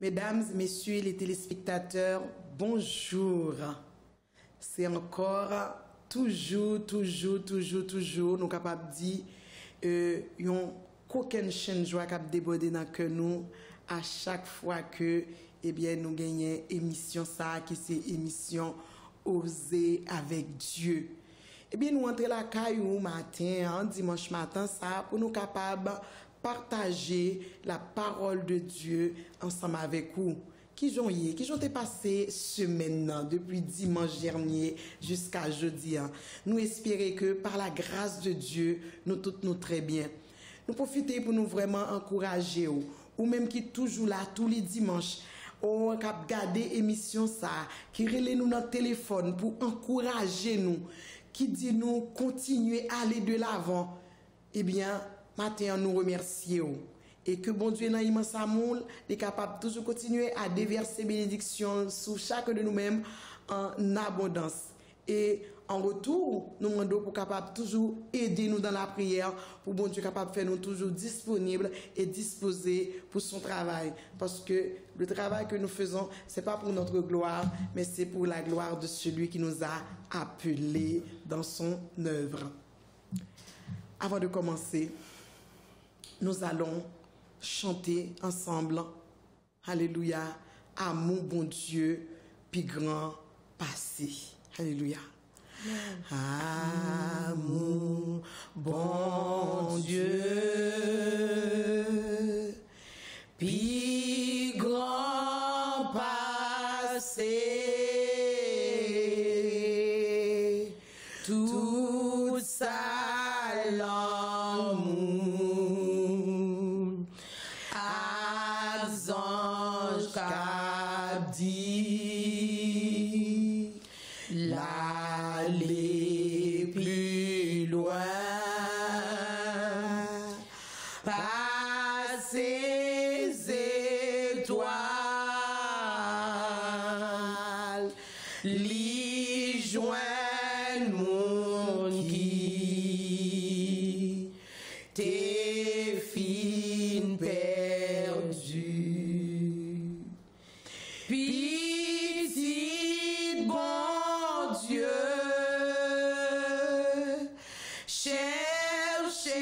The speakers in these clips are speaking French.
Mesdames et messieurs les téléspectateurs, bonjour. C'est encore toujours, nous capables de dire, qu'aucune chaîne joie cap déborder dans que nous à chaque fois que nous gagnons émission ça qui c'est émission Oser avec Dieu. Nous entrons la caillou matin, dimanche matin ça pour nous capables partager la parole de Dieu ensemble avec vous. Qui ont passé semaine depuis dimanche dernier jusqu'à jeudi. Nous espérons que par la grâce de Dieu, nous toutes nous très bien. Nous profitons pour nous vraiment encourager ou même qui toujours là tous les dimanches. On cap garder émission ça, qui relève nous notre téléphone pour encourager nous, qui dit nous continuer à aller de l'avant. Matin nous remercions. Et que bon Dieu dans l'immense amour est capable de toujours continuer à déverser bénédiction sur chacun de nous-mêmes en abondance. Et en retour, nous demandons pour capable toujours aider nous dans la prière, pour bon Dieu capable de faire nous toujours disponibles et disposés pour son travail. Parce que le travail que nous faisons, c'est pas pour notre gloire, mais c'est pour la gloire de celui qui nous a appelés dans son œuvre. Avant de commencer, nous allons chanter ensemble, alléluia, amour bon Dieu, puis grand passé. Alléluia. Amour bon Dieu, puis grand passé, tout ça l'amour, ange cap dit, l'aller plus loin, passer étoiles, l'y joindre mon qui t'es fine perdue. Petit bon Dieu, cherchez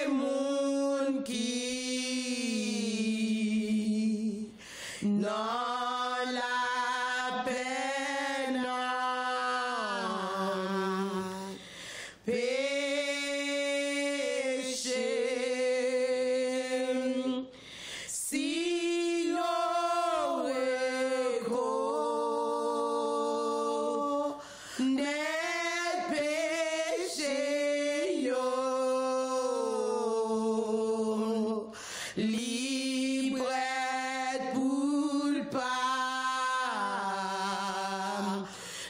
mon qui dans la peine péché. Si l'aurait n'est péché yo, libre pour le pas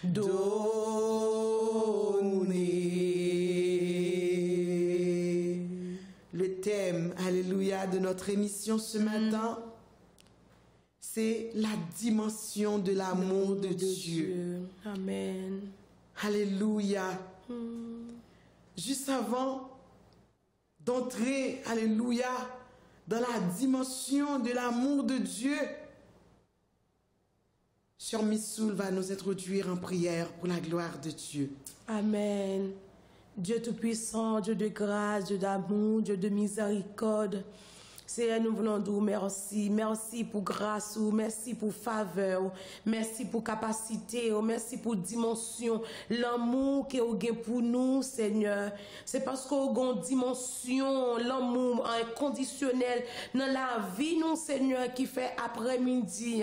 donner. Le thème, alléluia, de notre émission ce matin, c'est la dimension de l'amour de Dieu. Amen. Alléluia. Juste avant d'entrer, alléluia, dans la dimension de l'amour de Dieu, Sœur Missoul va nous introduire en prière pour la gloire de Dieu. Amen. Dieu Tout-Puissant, Dieu de grâce, Dieu d'amour, Dieu de miséricorde. Seigneur, nous voulons dire merci. Merci pour grâce, merci pour faveur, merci pour capacité, merci pour dimension. L'amour que vous avez pour nous, Seigneur. C'est parce que vous avez une dimension, l'amour inconditionnel dans la vie, nous, Seigneur, qui fait après-midi.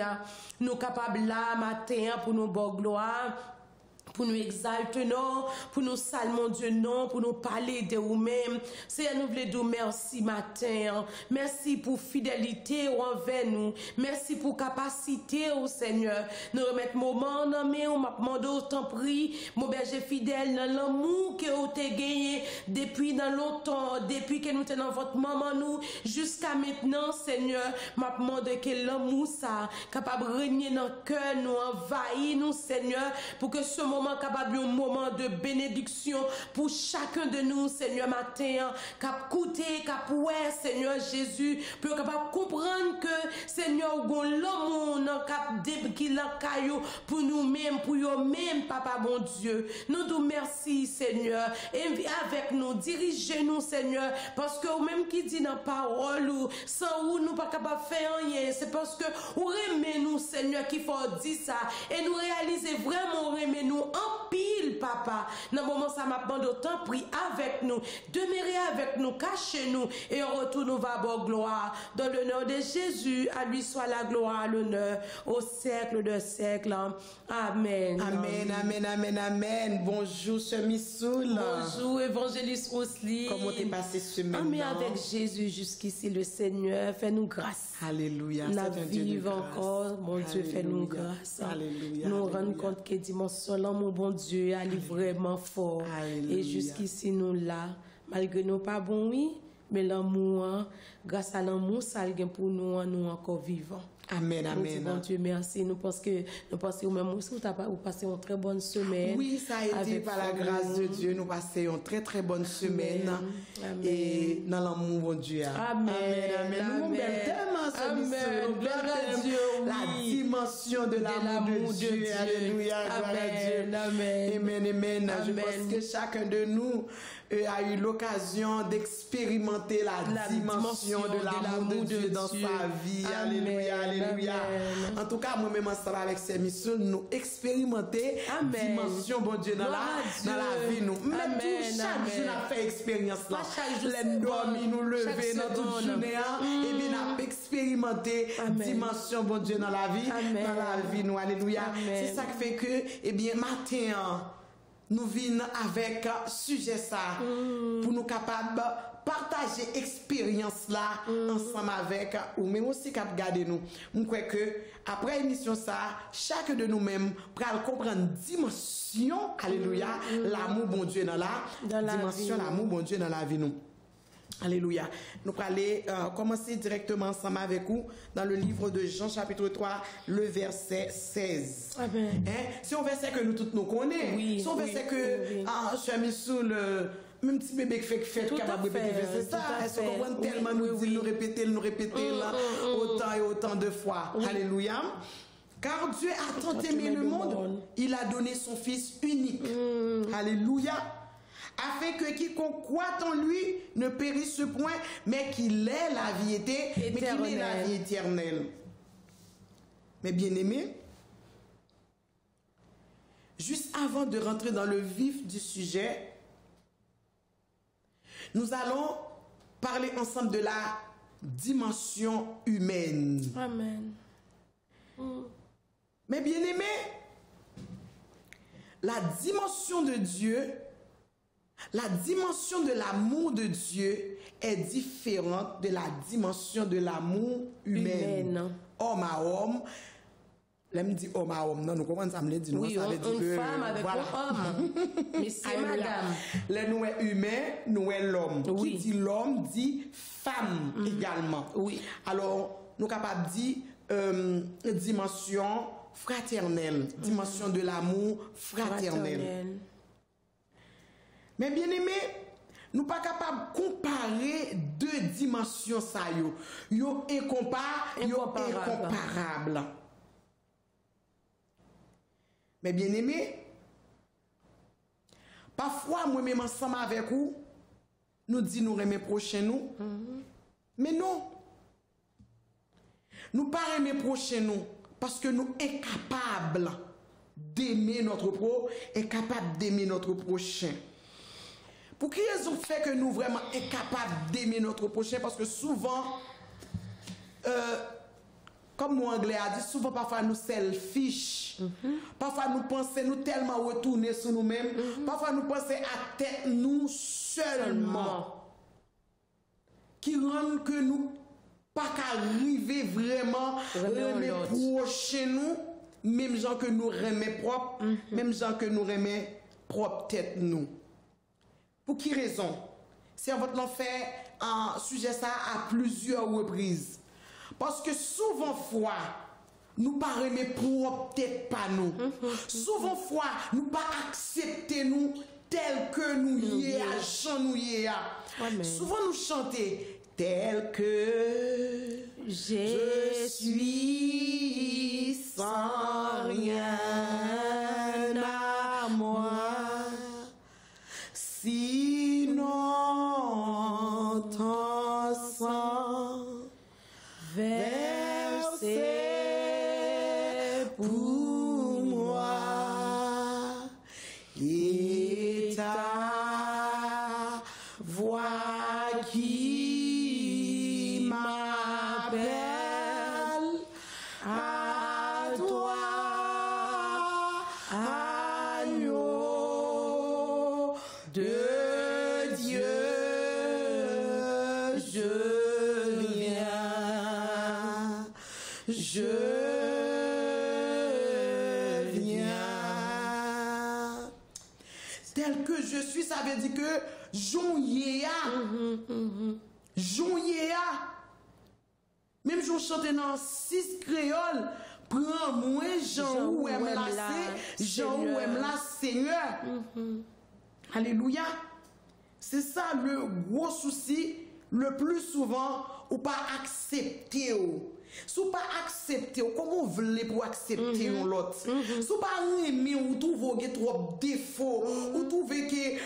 Nous capables là, matin, pour nous bonne gloire. Pour nous exalter, non, pour nous saluer Dieu, non, pour nous parler de vous-même. Seigneur, nous voulons dire merci matin. Merci pour fidélité envers nous. Merci pour capacité, au Seigneur. Nous remettons moment dans mes on m'a demandé autant pris, mon berger fidèle, dans l'amour que vous avez gagné depuis dans longtemps, depuis que nous sommes dans votre maman, nous, jusqu'à maintenant, Seigneur, m'a demandé que l'amour, ça, capable de régner dans le cœur, nous, envahir nous, Seigneur, pour que ce moment moment capable un moment de bénédiction pour chacun de nous, Seigneur, matin, cap coûter, cap ouais, Seigneur Jésus, pour capable comprendre que, Seigneur, gon l'amour cap qui la caillou pour nous-mêmes, pour eux-mêmes, Papa bon Dieu. Nous nous merci, Seigneur, et avec nous, dirigez-nous, Seigneur, parce que même qui dit dans la parole, sans où nous pas capable de faire rien, c'est parce que vous aimez nous, Seigneur, qu'il faut dire ça, et nous réaliser vraiment, aimer nous en pile, Papa. Dans le moment, ça m'a demandé autant, prie avec nous, demeurez avec nous, cachez-nous, et en retour, nous va avoir gloire. Dans le nom de Jésus, à lui soit la gloire, l'honneur, au siècle de siècle. Amen. Amen, amen, amen, amen. Bonjour, Sœur Missoul. Bonjour, évangéliste Roselyne. Comment t'es passé ce semaine? Amen, avec Jésus jusqu'ici, le Seigneur, fais-nous grâce. Alléluia. Nous vivons encore, mon Dieu, fais-nous grâce. Alléluia. Nous rendons compte que dimension là, mon bon Dieu, elle est vraiment fort. Alléluia. Et jusqu'ici, nous là, malgré nous pas bon, oui, mais l'amour, grâce à l'amour, ça a pour nous, nous encore vivants. Amen, amen. Bon Dieu, merci. Nous pensons que même aussi, vous passez une très bonne semaine. Oui, ça a été par la grâce de Dieu. Nous passons une très très bonne semaine. Amen. Et dans l'amour, bon Dieu. Amen. Amen. Nous aimons tellement ce Amen. Gloire à Dieu. La dimension de l'amour de Dieu. Alléluia. Gloire à Dieu. Amen. Amen, amen. Je pense que chacun de nous a eu l'occasion d'expérimenter la dimension de l'amour de Dieu dans sa vie. Alléluia, alléluia. En tout cas, moi-même, ensemble avec ces missions, nous expérimenter la dimension, bon Dieu, dans la vie. Nous. Même chaque jour, on a fait expérience là. Les dormir, nous lever dans toute journée, et bien, on a expérimenté la dimension, bon Dieu, dans la vie. Dans la vie, nous. Alléluia. C'est ça qui fait que, eh bien, matin, nous venons avec sujet ça pour nous capables partager expérience là ensemble avec ou même aussi cap garder nous. Je crois que après émission ça, chacun de nous-mêmes pourra comprendre dimension alléluia, l'amour bon Dieu dans la dimension l'amour bon Dieu dans la vie nous. Alléluia. Nous allons aller commencer directement ensemble avec vous dans le livre de Jean chapitre 3, le verset 16. Amen. C'est un verset que nous tous nous connaissons. Oui, c'est un verset que je suis mis sous le même petit bébé qui fait capable de répéter. C'est ça. Est-ce qu'on comprend tellement nous répéter là autant et autant de fois. Alléluia. Car Dieu a tant aimé le monde, il a donné son Fils unique. Alléluia. Afin que quiconque croit en lui ne périsse point, mais qu'il ait la vie éternelle. Mais bien aimé, juste avant de rentrer dans le vif du sujet, nous allons parler ensemble de la dimension humaine. Amen. Mais bien aimé, la dimension de Dieu, la dimension de l'amour de Dieu est différente de la dimension de l'amour humain. Homme à homme. Là, me dit homme à homme. Non, nous comprenons ça, me dit non. Oui, ça veut dire une femme avec un homme. Monsieur, madame. Là, nous sommes humains, nous sommes l'homme. Oui. Qui dit l'homme dit femme également. Oui. Alors, nous sommes capables de dire dimension fraternelle, dimension de l'amour fraternel. Mais bien aimé, nous ne sommes pas capables de comparer deux dimensions. Ils sont incomparables. Mais bien aimé, parfois, moi-même ensemble avec vous, nous disons nous aimer prochain nous. Mais non. Nous ne pas aimer prochain nous parce que nous sommes incapables d'aimer notre prochain. Pour qui raison fait que nous vraiment incapables d'aimer notre prochain? Parce que souvent, comme nous anglais a dit, souvent parfois nous selfish. Parfois nous pensons nous tellement retourner sur nous-mêmes. Parfois nous pensons à tête nous seulement. Qui rend que nous pas qu'arriver vraiment aimer prochain nous, même gens que nous remet propre, même gens que nous remet propre tête nous. Pour qui raison? C'est en votre fait un sujet ça à plusieurs reprises. Parce que souvent fois, nous pas aimer pour peut-être pas nous. Souvent fois, nous pas accepter nous tel que nous y est, à nous y est. Souvent nous chanter tel que je suis sans rien à moi. Sinon ton sang versé pour moi et ta voix qui m'appelle à toi, agneau de Dieu, je viens, tel que je suis, ça veut dire que Jouéa. Même si on chante dans 6 créoles, prends-moi Jean ou aime la Jean ou aime la Seigneur. Alléluia. C'est ça le gros souci, le plus souvent, ou pas accepter. Si vous pas accepter, comment vous voulez pour accepter l'autre? Si vous pas aimer, ou trouvez trop défauts, ou trouvez que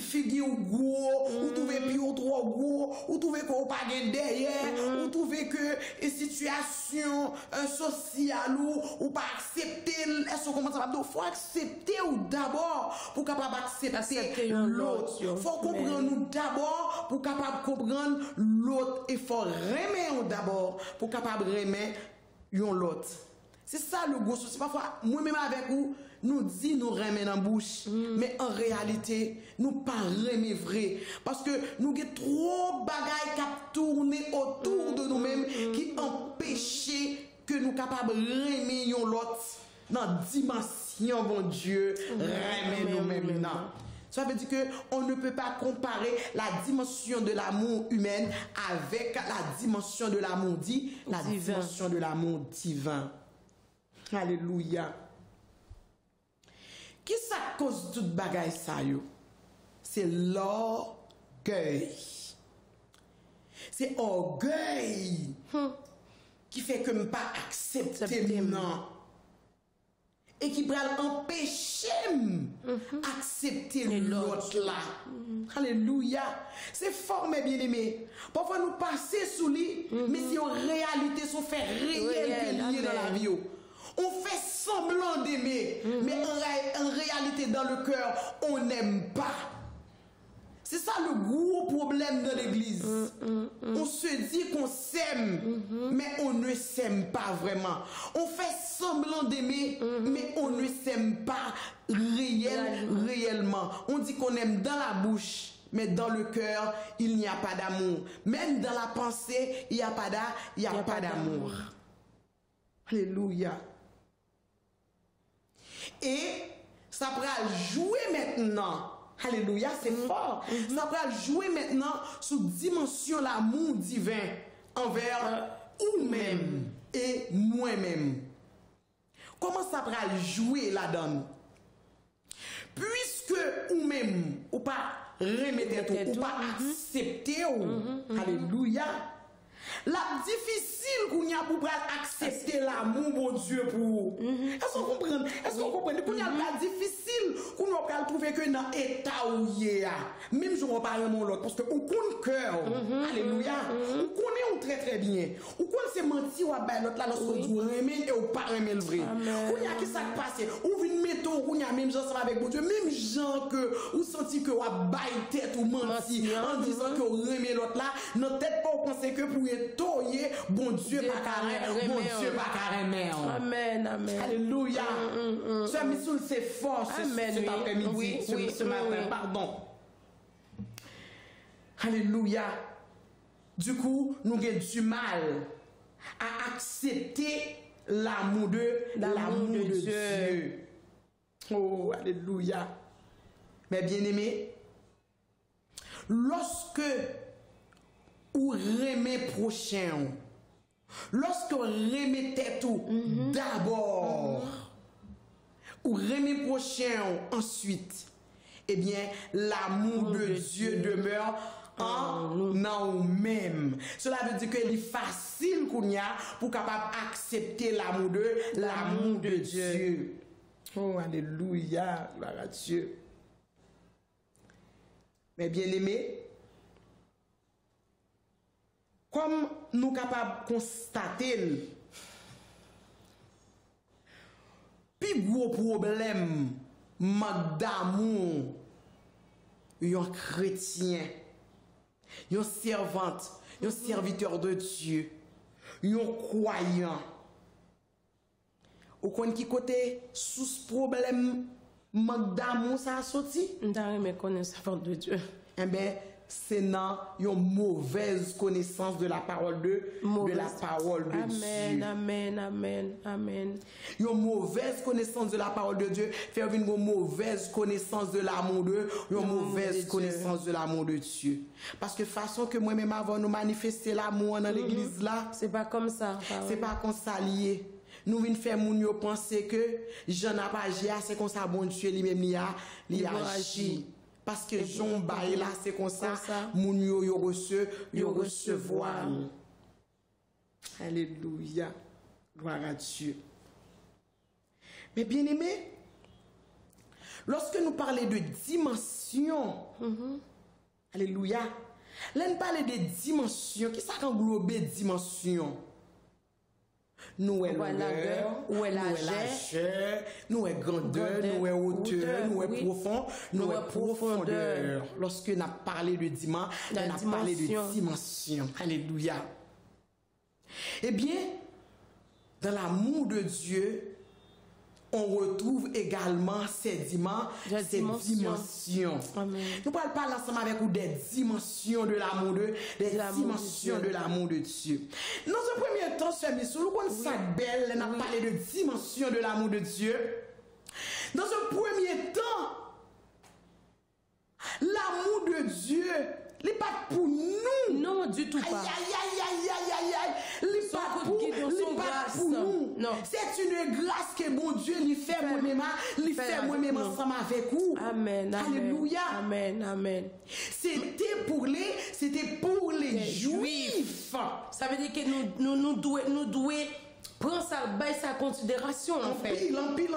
figure gros, ou trouvez plus trop gros, ou trouvez qu'on pas derrière, ou trouvez que situation sociale ou pas accepter, est-ce qu'on commence à dire, faut accepter ou d'abord pour capable accepter l'autre. Faut comprendre nous d'abord pour capable comprendre l'autre et faut aimer d'abord pour capable aimer l'autre. C'est ça le gros souci. Parfois, moi-même avec vous, nous dit nous remet dans la bouche, mais en réalité, nous pas remet vrai. Parce que nous avons trop de bagailles qui tournent autour de nous-mêmes qui empêchent que nous capables de remet l'autre dans la dimension, bon Dieu, remet nous-mêmes. Ça veut dire qu'on ne peut pas comparer la dimension de l'amour humain avec la dimension de l'amour dit, la dimension de l'amour divin. Alléluia. Qui ça cause toute bagaille ça yo? C'est l'orgueil. C'est orgueil qui fait que je ne pas accepter non. Et qui va empêcher d'accepter l'autre là. Alléluia. C'est fort, mes bien-aimés. Parfois, nous passons sous lui, mais si en réalité, on fait réel dans la vie. On fait semblant d'aimer, mais en réalité, dans le cœur, on n'aime pas. C'est ça le gros problème de l'église. On se dit qu'on s'aime, mais on ne s'aime pas vraiment. On fait semblant d'aimer, mais on ne s'aime pas réellement. On dit qu'on aime dans la bouche, mais dans le cœur, il n'y a pas d'amour. Même dans la pensée, il n'y a pas d'amour. Alléluia. Et ça va jouer maintenant. Alléluia, c'est fort. Ça va jouer maintenant sous dimension l'amour divin envers nous-mêmes et moi-même. Comment ça va jouer là-dedans? Puisque nous-mêmes, ou pas remettre tout, ou pas accepter, alléluia, la difficile qu'on y a pour accepter l'amour, mon Dieu, pour vous. Est-ce qu'on comprend? Est-ce qu'on comprend? Qu'on y a la difficile qu'on va trouver que dans l'état où il y a, même si on va parler mon l'autre, parce qu'on connaît cœur, alléluia, on connaît très très bien. On connaît c'est mentir ou à l'autre là, lorsqu'on dit remet et on pas remet le vrai. On y a qui ça passe, on vient mettre, on y a même gens avec mon Dieu, même gens que, ou senti que on a baille tête ou menti, en disant que on remet l'autre là, notre tête pas penser que pour toyer, bon Dieu pas carré, bon Dieu pas carré. Amen, amen. Alléluia. Ce missoul c'est fort cet après-midi, ce matin, pardon. Alléluia. Du coup, nous avons du mal à accepter l'amour de Dieu. Oh, alléluia. Mais bien aimé, lorsque ou remet prochain, Lorsqu'on remettait tout d'abord, ou remet prochain ensuite, eh bien, l'amour de Dieu demeure en nous-mêmes. Cela veut dire qu'il est facile qu'on y a pour capable accepter l'amour de Dieu. Oh, alléluia, gloire à Dieu. Mais bien aimé, comme nous sommes capables de constater, plus gros problème, manque d'amour, un chrétien, un servante, un serviteur de Dieu, un croyant. Ou qu'on qui côté sous ce problème, manque d'amour, ça a sorti? Dans mes connaissances de Dieu. Eh bien, c'est dans une mauvaise connaissance de la parole de Dieu. Amen. Une mauvaise connaissance de la parole de Dieu fait une mauvaise connaissance de l'amour de Dieu, une mauvaise connaissance de l'amour de Dieu. Parce que façon que moi-même avant nous manifester l'amour dans l'église là, c'est pas comme ça. C'est pas comme ça lié. Nous venons faire moun yo penser que Jean n'a pas agi, c'est comme ça bon Dieu lui-même il a agi. Parce que Jean bail là c'est comme ça moun yo recevoir. Alléluia. Gloire à Dieu. Mais bien aimé, lorsque nous parlons de dimension, alléluia, là nous parlons de dimension, qui ça englobe dimension? Nous est longueur, nous est largeur, nous est grandeur, nous est hauteur, nous est profond, nous est profondeur. Lorsque nous avons parlé de dimension, on a parlé de dimension. Alléluia. Eh bien, dans l'amour de Dieu, on retrouve également ces dimensions. Amen. Nous parlons pas ensemble avec vous des dimensions de l'amour de Dieu. Dans un premier temps, ce monsieur, nous connaissons ça belle, on a parlé de dimension de l'amour de Dieu. Dans un premier temps, l'amour de Dieu, il n'est pas pour nous. Non, du tout pas. Il n'est pas pour nous. Non. C'est une grâce que mon Dieu lui fait moi-même ensemble avec vous. Amen. Alléluia. Amen. C'était pour les Juifs. Ça veut dire que nous devons prendre sa considération en fait. L'empile,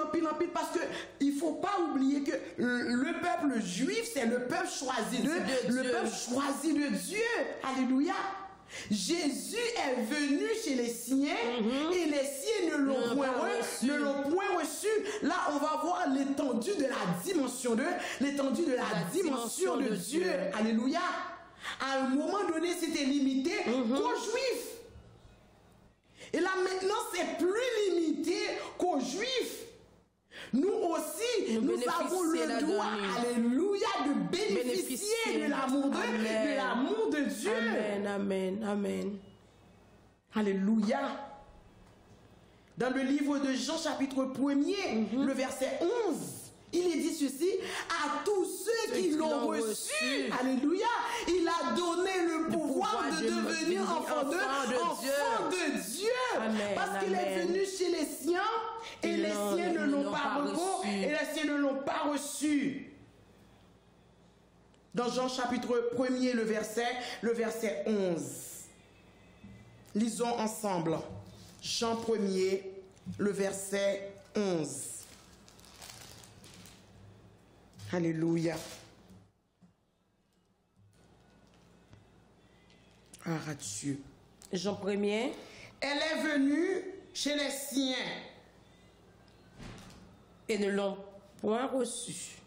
parce que il faut pas oublier que le peuple juif, c'est le peuple choisi de Dieu. Alléluia. Jésus est venu chez les siens et les siens ne l'ont point reçu. Là, on va voir l'étendue de la dimension de Dieu. Alléluia. À un moment donné, c'était limité qu'aux Juifs. Et là, maintenant, c'est plus limité qu'aux Juifs. Nous aussi, nous avons le droit, alléluia, de bénéficier de l'amour de Dieu. Amen. Alléluia. Dans le livre de Jean, chapitre 1er, le verset 11, il est dit ceci: à tous ceux qui l'ont reçu, alléluia, il a donné le pouvoir de devenir enfant de Dieu. Amen, parce qu'il est venu chez les siens et les siens ne l'ont pas reçu. Dans Jean chapitre 1er, le verset 11. Lisons ensemble. Jean 1er, le verset 11. Alléluia. Ah, Dieu. Jean 1er. Elle est venue chez les siens et ne l'ont point reçu.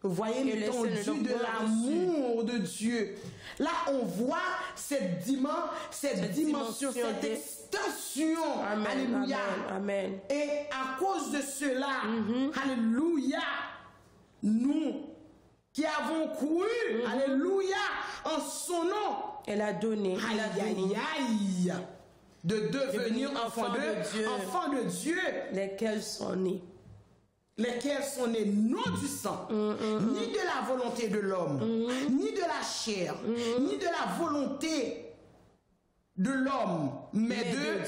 Vous voyez l'étendue de l'amour de Dieu. Là, on voit cette dimension, cette extension. Alléluia. Amen. Et à cause de cela, alléluia, nous qui avons cru, alléluia, en son nom, elle a donné, de devenir enfants de Dieu, lesquels sont nés non du sang, ni de la volonté de l'homme, ni de la chair, ni de la volonté de l'homme, mais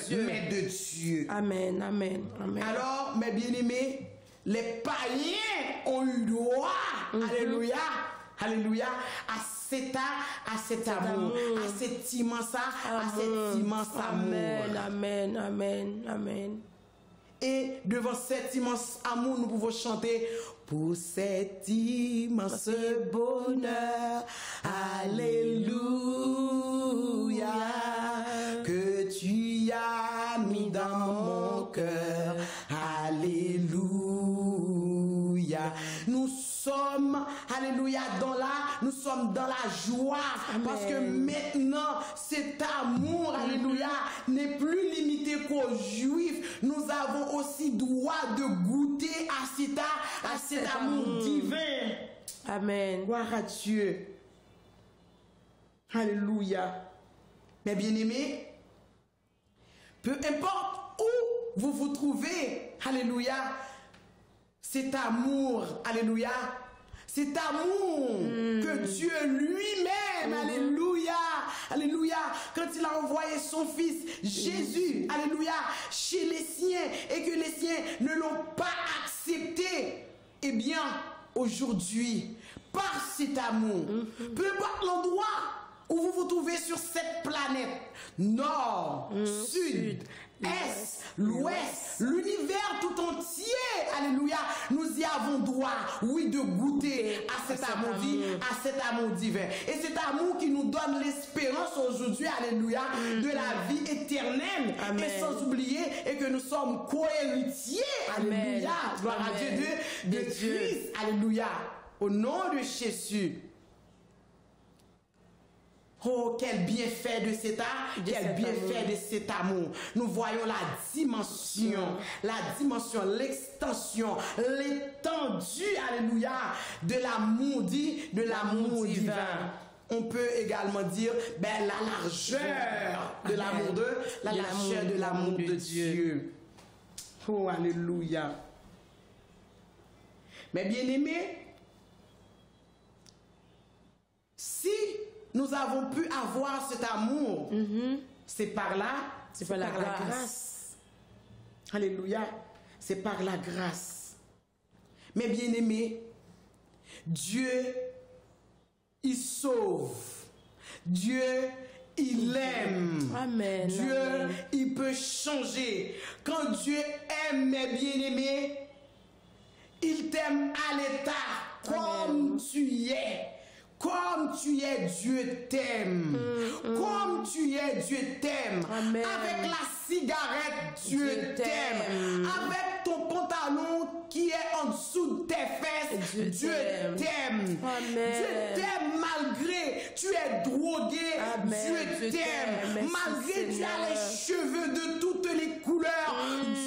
Dieu. de Dieu. Amen, amen, amen. Alors, mes bien-aimés, les païens ont eu droit, alléluia, alléluia, à cet amour, à cet immense amour. Amen, amen, amen, amen. Et devant cet immense amour, nous pouvons chanter pour cet immense bonheur, alléluia, que tu as mis dans mon cœur, alléluia. Nous sommes, alléluia, nous sommes dans la joie. Amen. Parce que maintenant, cet amour, alléluia, n'est plus limité qu'aux Juifs. Nous avons aussi droit de goûter à cet amour divin. Amen. Gloire à Dieu. Alléluia. Mes bien-aimés, peu importe où vous vous trouvez, alléluia, cet amour, alléluia, cet amour que Dieu lui-même, alléluia, alléluia, quand il a envoyé son fils Jésus, alléluia, chez les siens et que les siens ne l'ont pas accepté, eh bien, aujourd'hui, par cet amour, peu importe l'endroit où vous vous trouvez sur cette planète, nord, sud, est, l'ouest, l'univers tout entier, alléluia, nous y avons droit, oui, de goûter à cet amour divin. Et cet amour qui nous donne l'espérance aujourd'hui, alléluia, de la vie éternelle. Amen. Et sans oublier et que nous sommes co-héritiers, alléluia, gloire à Dieu de Christ, alléluia, au nom de Jésus. Oh, quel bienfait de cet amour. Nous voyons la dimension, l'extension, l'étendue, alléluia, de l'amour divin. On peut également dire la largeur de l'amour de Dieu. Oh, alléluia. Mais bien aimés, si nous avons pu avoir cet amour, c'est par la grâce. Alléluia. C'est par la grâce. Mais bien aimé, Dieu, il sauve. Dieu, il aime. Amen. Dieu, Amen. il peut changer. Quand Dieu aime, mes bien-aimés, il t'aime à l'état comme tu es. Comme tu es, Dieu t'aime. Comme tu es, Dieu t'aime. Avec la cigarette, Dieu t'aime. Avec ton pantalon qui est en dessous de tes fesses, Dieu t'aime. Dieu t'aime malgré tu es drogué, Dieu t'aime. Malgré tu as les cheveux de toutes les couleurs,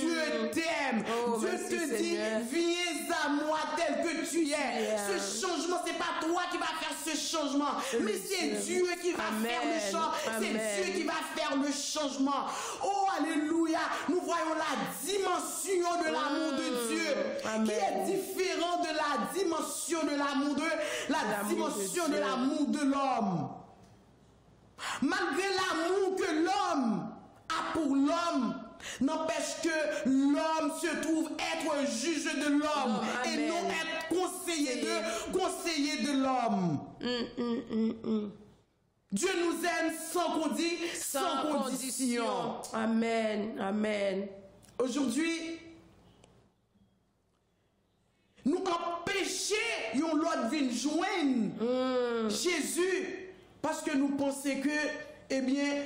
Dieu t'aime. Dieu te dit, viens à moi tel que tu es. Ce changement, c'est pas toi qui va faire ce changement, mais c'est Dieu qui va faire le changement. C'est Dieu qui va faire le changement. Oh, alléluia. Nous voyons la dimension de l'amour de Dieu qui est différente de la dimension de l'amour de l'amour de l'homme. Malgré l'amour que l'homme a pour l'homme, n'empêche que l'homme se trouve être juge de l'homme et non être conseiller de l'homme. Dieu nous aime sans condition. Amen. Amen. Aujourd'hui, nous empêcher l'autre de joindre Jésus parce que nous pensons que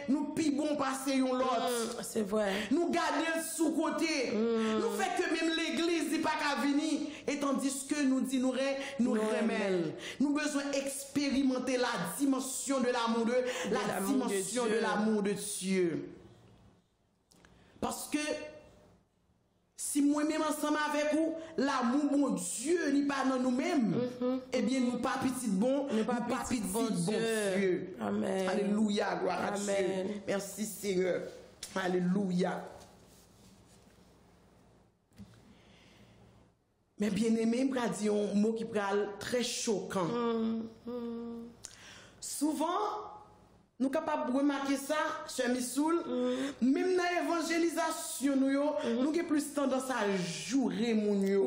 nous pibons passer l'autre. C'est vrai. Nous gardons sous côté. Nous fait que même l'église n'est pas qu'à venir. Et tandis que nous dit nous remèlons. Nous besoin expérimenter la dimension de l'amour de l'amour de Dieu. Parce que si moi-même ensemble avec vous, l'amour bon Dieu n'est pas dans nous-mêmes, nous pas petit bon, nous pas petit bon Dieu. Amen. Alléluia, gloire à Dieu. Merci Seigneur. Alléluia. Mais bien aimé, je vais dire un mot qui est très choquant. Souvent, nous capables de remarquer ça, cher Missoul, même dans l'évangélisation, nous avons plus tendance à jouer mon yo.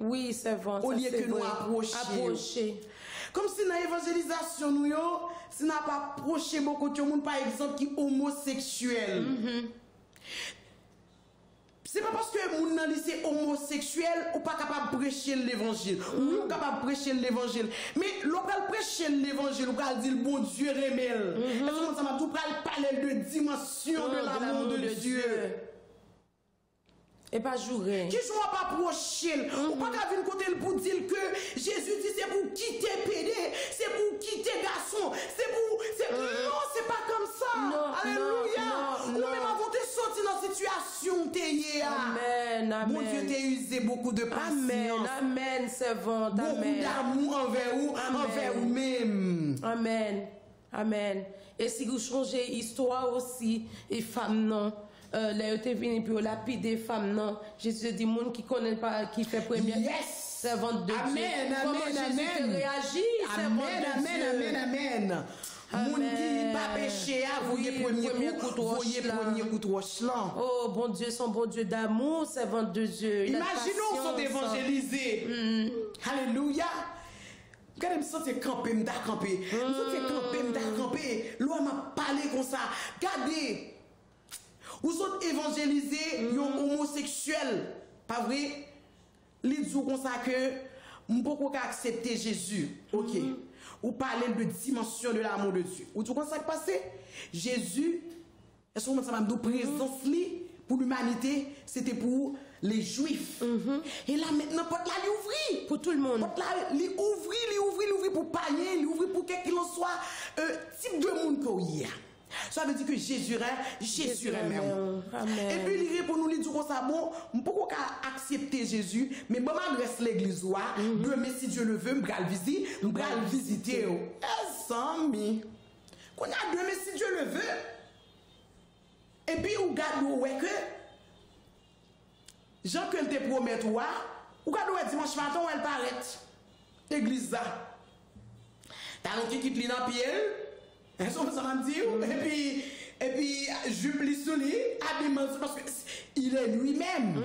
Oui, c'est vrai. Au lieu que nous approcher. Comme si dans l'évangélisation, nous si n'a pas approché beaucoup de monde, par exemple, qui est homosexuel. C'est pas parce que moun nan li c'est homosexuel ou pas capable de prêcher l'évangile. Ou capable de prêcher l'évangile. Mais l'on peut prêcher l'évangile, on peut dire le bon Dieu remel. Est-ce que ça m'a tout parler de dimension de l'amour de Dieu. Et pas jouer. Qui joue pas procher. Ou pas qu'à venir côté pour dire que Jésus dit c'est pour quitter pédé, c'est pour quitter garçon, c'est pour non, c'est pas comme ça. Non, alléluia. Ou même avant de sortir dans la situation t'es Amen, amen. Bon Dieu t'a usé beaucoup de patience. Amen, servante. Beaucoup d'amour envers vous-même. Amen. Amen. Et si vous changez histoire aussi, et femmes non. Là, vous êtes venu pour lapider femmes, non. Jésus dit, monde qui connaît pas, qui fait première. Yes. Servante de Amen, Dieu. Comment Jésus réagit? Amen. Moun qui pas péché, voyez premier coup de roche là. Oh, bon Dieu, son bon Dieu d'amour, servante de Dieu. Imaginons qu'on sont évangélisés. Alléluia. Regardez, je me sens camper, je me sens camper. L'homme m'a parlé comme ça. Regardez. Vous êtes évangélisés, ils sont homosexuels. Pas vrai? Ils disent comme ça que je ne peux pas accepter Jésus. Ok. Vous parlez de dimension de l'amour de Dieu. Vous dites comment ça passe? Jésus, est-ce que ça m'a dit présence pour l'humanité, c'était pour les Juifs. Et là maintenant, porte là, il ouvre. Pour tout le monde. Porte là, il ouvre pour païen, il ouvre pour quel qu'il en soit, type de monde qu'il y a. Ça veut dire que Jésus est même. Amen. Et puis il répond nous, il dit comme ça, bon, je ne peux pas accepter Jésus, mais je m'adresse l'église, demain si Dieu le veut, je vais visiter. Eh, Samy, qu'on a demain si Dieu le veut. Et puis on garde que Jean que te promet toi, ou garde dimanche matin elle paraît. L'église là. T'as un qui quitte dans pied. Et puis, j'oublie sous lui, parce qu'il est lui-même.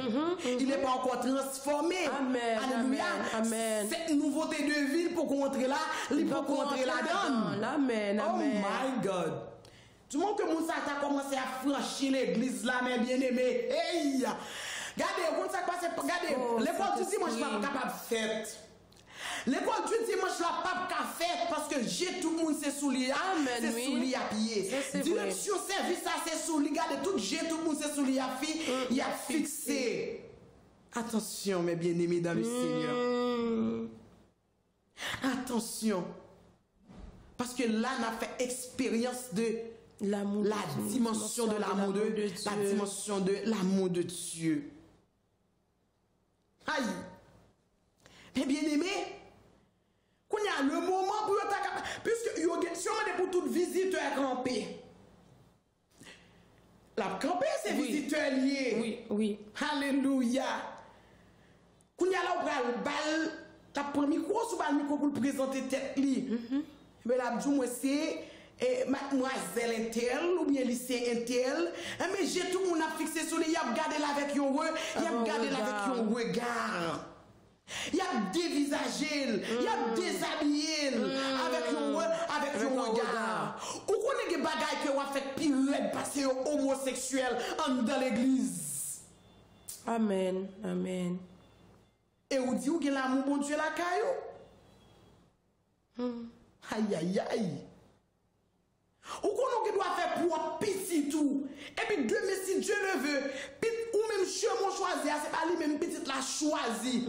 Il n'est pas encore transformé. Amen. Alléluia. Amen. Cette nouveauté de vie pour qu'on entre là, il faut qu'on entre là-dedans. Amen. Oh my God. Tout le monde que Moussa a commencé à franchir l'église là, mes bien-aimés. Hey! Regardez, comment ça passe? Regardez, l'école du dimanche, je ne suis pas capable de faire. L'école du dimanche, la pape qu'a fait parce que j'ai tout le monde, c'est sous lui. C'est sous lui à pied. Direction service, ça c'est sous lui. Regardez, tout le monde, c'est sous lui à il a fixé. Attention, mes bien-aimés dans le Seigneur. Attention. Parce que là, on a fait expérience de la dimension de l'amour de Dieu. La dimension de l'amour de Dieu. Aïe. Mais bien-aimés, quand il y a le moment pour puisque si on est pour tout visiteur camper, la camper c'est visiteur lié. Oui. Alléluia. Quand il y a là on bal, t'as pris micro sous le micro pour présenter tête li. Mais là moi c'est mademoiselle Intel ou bien lycée Intel, mais j'ai tout le monde a fixé sur lui, il a regardé là avec un regard. Il a dévisagé, il a déshabillé avec un regard. Ou qu'on est des bagailles que on a fait pire passer homosexuel dans l'église. Amen. Et on dit que l'amour bon Dieu la caillou. Aïe. Ou qu'on doit faire pour petit tout. Et puis demain si Dieu le veut, ou même chemin choisi, c'est pas lui même petite la choisi.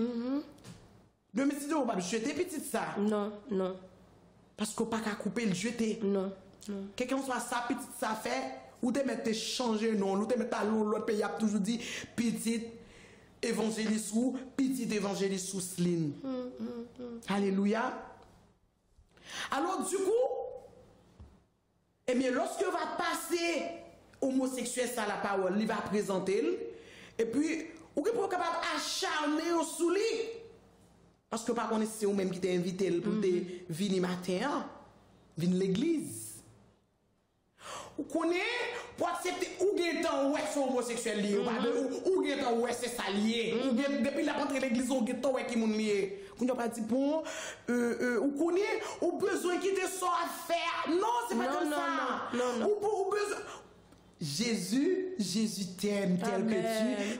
Demain si Dieu va pas jeter petite ça. Non. Parce qu'on pas qu'à couper le jeter. Non. Quelqu'un soit ça petite ça fait ou te mettre changer non, ou te mettre à l'autre pays a toujours dit petite évangéliste ou petite évangéliste sous slim. Alléluia. Alors du coup, eh bien, lorsque va passer homosexuel ça la parole, il va présenter, et puis, ou que pour capable acharner au sous lui, parce que par contre, c'est vous-même qui t'ai invité pour te venir matin, venir l'église. connaît pour accepter ou gain temps ouais c'est homosexuel lié ou gain temps ouais c'est ça lié depuis la rentrée l'église on gain temps ouais qui moun lié qu'on a pas dit bon ou connaît ou besoin quitter ça à faire non c'est pas comme ça ou besoin Jésus t'aime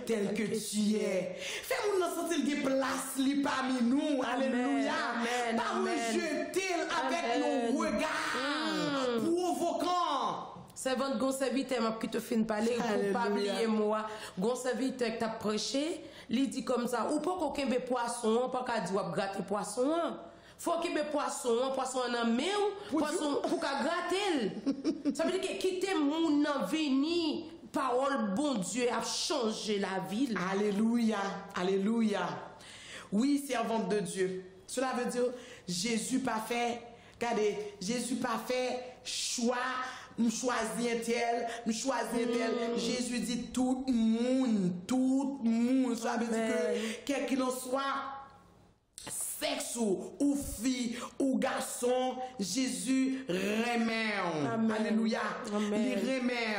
tel que tu es. Fais-nous nous sentir qu'il place li parmi nous. Alléluia. Pas rejeter avec nos regards provoquants. Servante gon serviteur qui te fin parler pour pas oublier moi. Gon serviteur qui t'a prêché, il dit comme ça ou pas qu'aucun poisson, pas qu'à dire gratter poisson. Faut qu'il y ait poisson en main, poisson pour gratter. Ça veut dire que quitter mon venir, parole bon Dieu a changé la ville. Alléluia, alléluia. Oui, servante de Dieu. Cela veut dire Jésus pas fait, regardez, Jésus pas fait choix, nous choisir un tel, nous choisir tel. Jésus dit tout le monde. Ça veut dire que quel qu'il en soit, sexe ou fille ou garçon, Jésus remet. Alléluia. Il remet.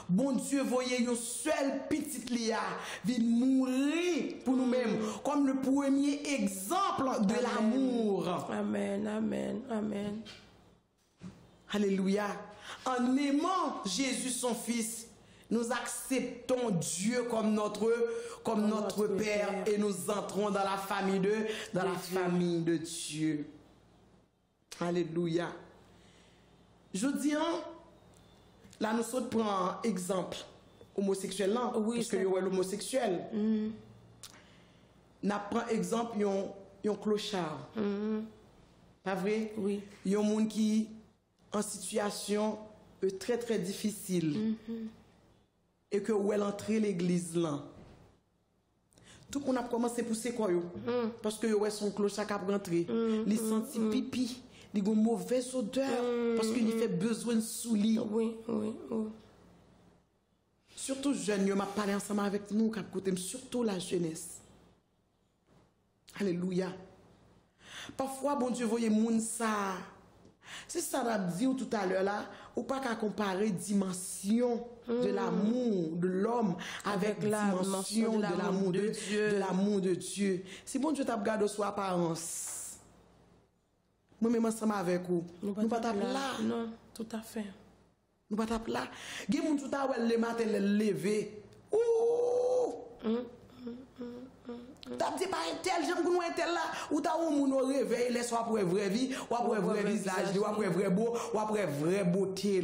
Bon Dieu, voyez une seule petite lia vient mourir pour nous-mêmes comme le premier exemple de l'amour. Amen, amen, amen. Alléluia. En aimant Jésus son fils, nous acceptons Dieu comme notre Père et nous entrons dans la famille de Dieu. Alléluia. Je dis, là nous sommes pour un exemple homosexuel là, parce que yo l'homosexuel. N'a prend exemple yon clochard. Pas vrai? Oui. Yon monde qui en situation très très difficile. Et que où elle entrer l'église là. Tout qu'on a commencé à pousser quoi yo. Parce que yo son clochard qui a rentré, il senti pipi, il a une mauvaise odeur parce qu'il fait besoin de souliers. Oui. Surtout jeune, yo m'a parlé ensemble avec nous qui côté surtout la jeunesse. Alléluia. Parfois bon Dieu voyez moun ça. C'est ça l'a dit tout à l'heure là, ou pas qu'à comparer dimension de l'amour de l'homme avec la dimension de l'amour de Dieu. Si bon Dieu t'a regardé sur apparence. Moi même ensemble avec vous, nous pas taper là. Non, tout à fait. Nous pas taper là. Gen moun tout à l'heure le matin le lever. Ouh! T'as dit pas un tel, j'aime qu'on un tel là, ou t'as un moun au réveil, laisse pour vraie vie, ou pour vrai visage, ou pour vrai beau, ou pour vraie beauté.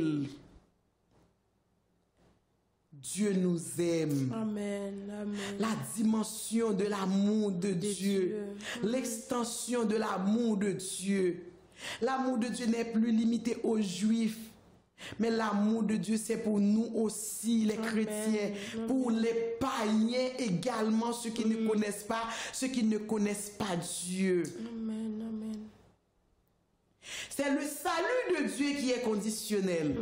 Dieu nous aime. Amen, amen. La dimension de l'amour de Dieu, l'extension de l'amour de Dieu. L'amour de Dieu n'est plus limité aux Juifs. Mais l'amour de Dieu, c'est pour nous aussi, les chrétiens, pour les païens également, ceux qui ne connaissent pas Dieu. Amen, amen. C'est le salut de Dieu qui est conditionnel.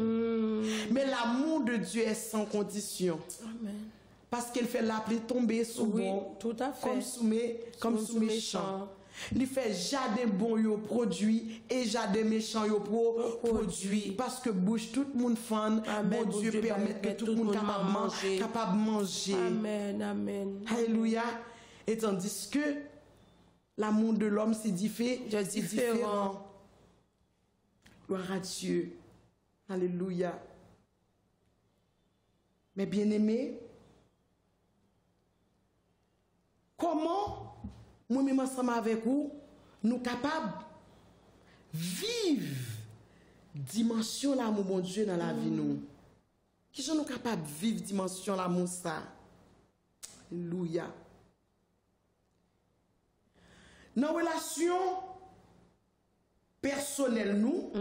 Mais l'amour de Dieu est sans condition. Amen. Parce qu'il fait l'appli tomber sous bon, tout à fait. comme sous méchant. Il fait jardin bon yo produit et jardin méchant yo produit parce que bouche tout le monde fan. Bon Dieu permet que tout le monde capable manger. Amen, amen. Alléluia. Et tandis que l'amour de l'homme c'est différent. Gloire à Dieu. Alléluia. Mais bien-aimés, comment moi-même ensemble avec vous, nous capables de vivre dimension l'amour mon Dieu dans la vie nous. Qui sont nous capables de vivre dimension l'amour ça? Alléluia. Dans la relation personnelle nous,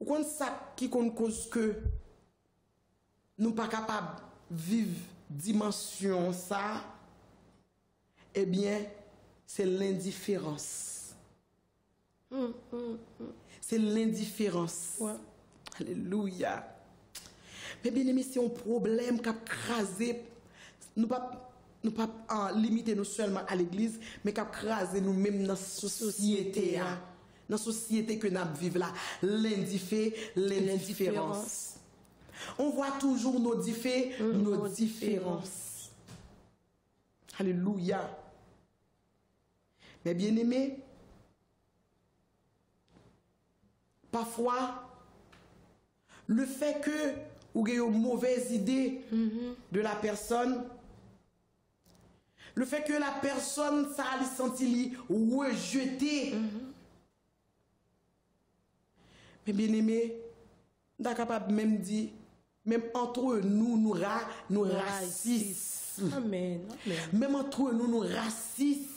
ou quand ça qui cause que nous pas capables de vivre dimension ça, eh bien c'est l'indifférence. C'est l'indifférence. Ouais. Alléluia. Mais bien aimé, c'est un problème qui a crasé, nous pas limiter nous seulement à l'église, mais qui a crasé nous-mêmes dans la société. dans la société que nous vivons là, l'indifférence. On voit toujours nos différences. Alléluia. Mais bien aimé, parfois, le fait que vous ayez une mauvaise idée de la personne, le fait que la personne, ça a senti rejeter. Mais bien aimé, nous sommes capables même dire, même entre nous racistes. Amen. Amen. Même entre nous racistes.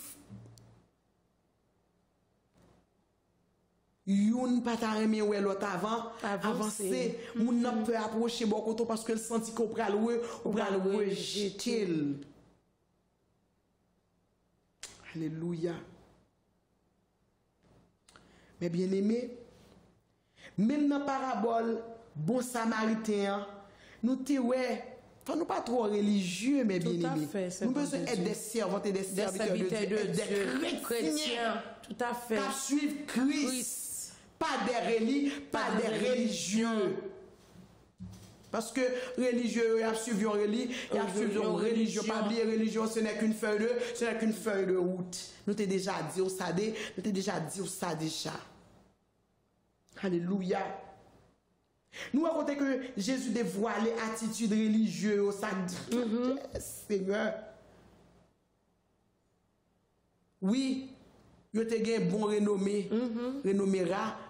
Youn pas ta remen ou l'autre avant avancer. Moun nan peut approcher beaucoup parce que le senti qu'on pral rejeter. Alléluia. Mais bien aimé, même dans la parabole, bon samaritain, nous te faut nous pas trop religieux, mais bien aimé. Nous besoin être des servantes et des serviteurs de Dieu, des chrétiens. Tout à fait. Qui suivent Christ. Pas des religieux. Parce que religieux, ils ont suivi une religion. Pas oublier religion, ce n'est qu'une feuille de route. Nous t'ai déjà dit ça, déjà. Alléluia. Nous racontons que Jésus dévoilait l'attitude religieuse au sac. Seigneur. Oui. Yo te gen bon renommé,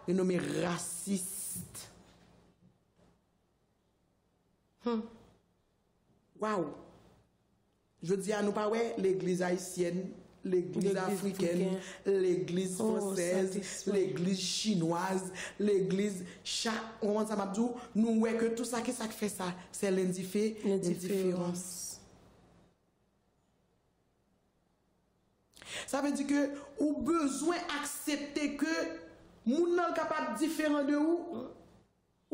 renommé raciste. Waouh! Je dis à nous pas ouais, l'église haïtienne, l'église africaine, l'église française, l'église chinoise, l'église comment ça m'a dit, nous ouais que tout ça qui ça fait ça, c'est l'indifférence. Ça veut dire que ou besoin accepter que moun nan capable différent de ou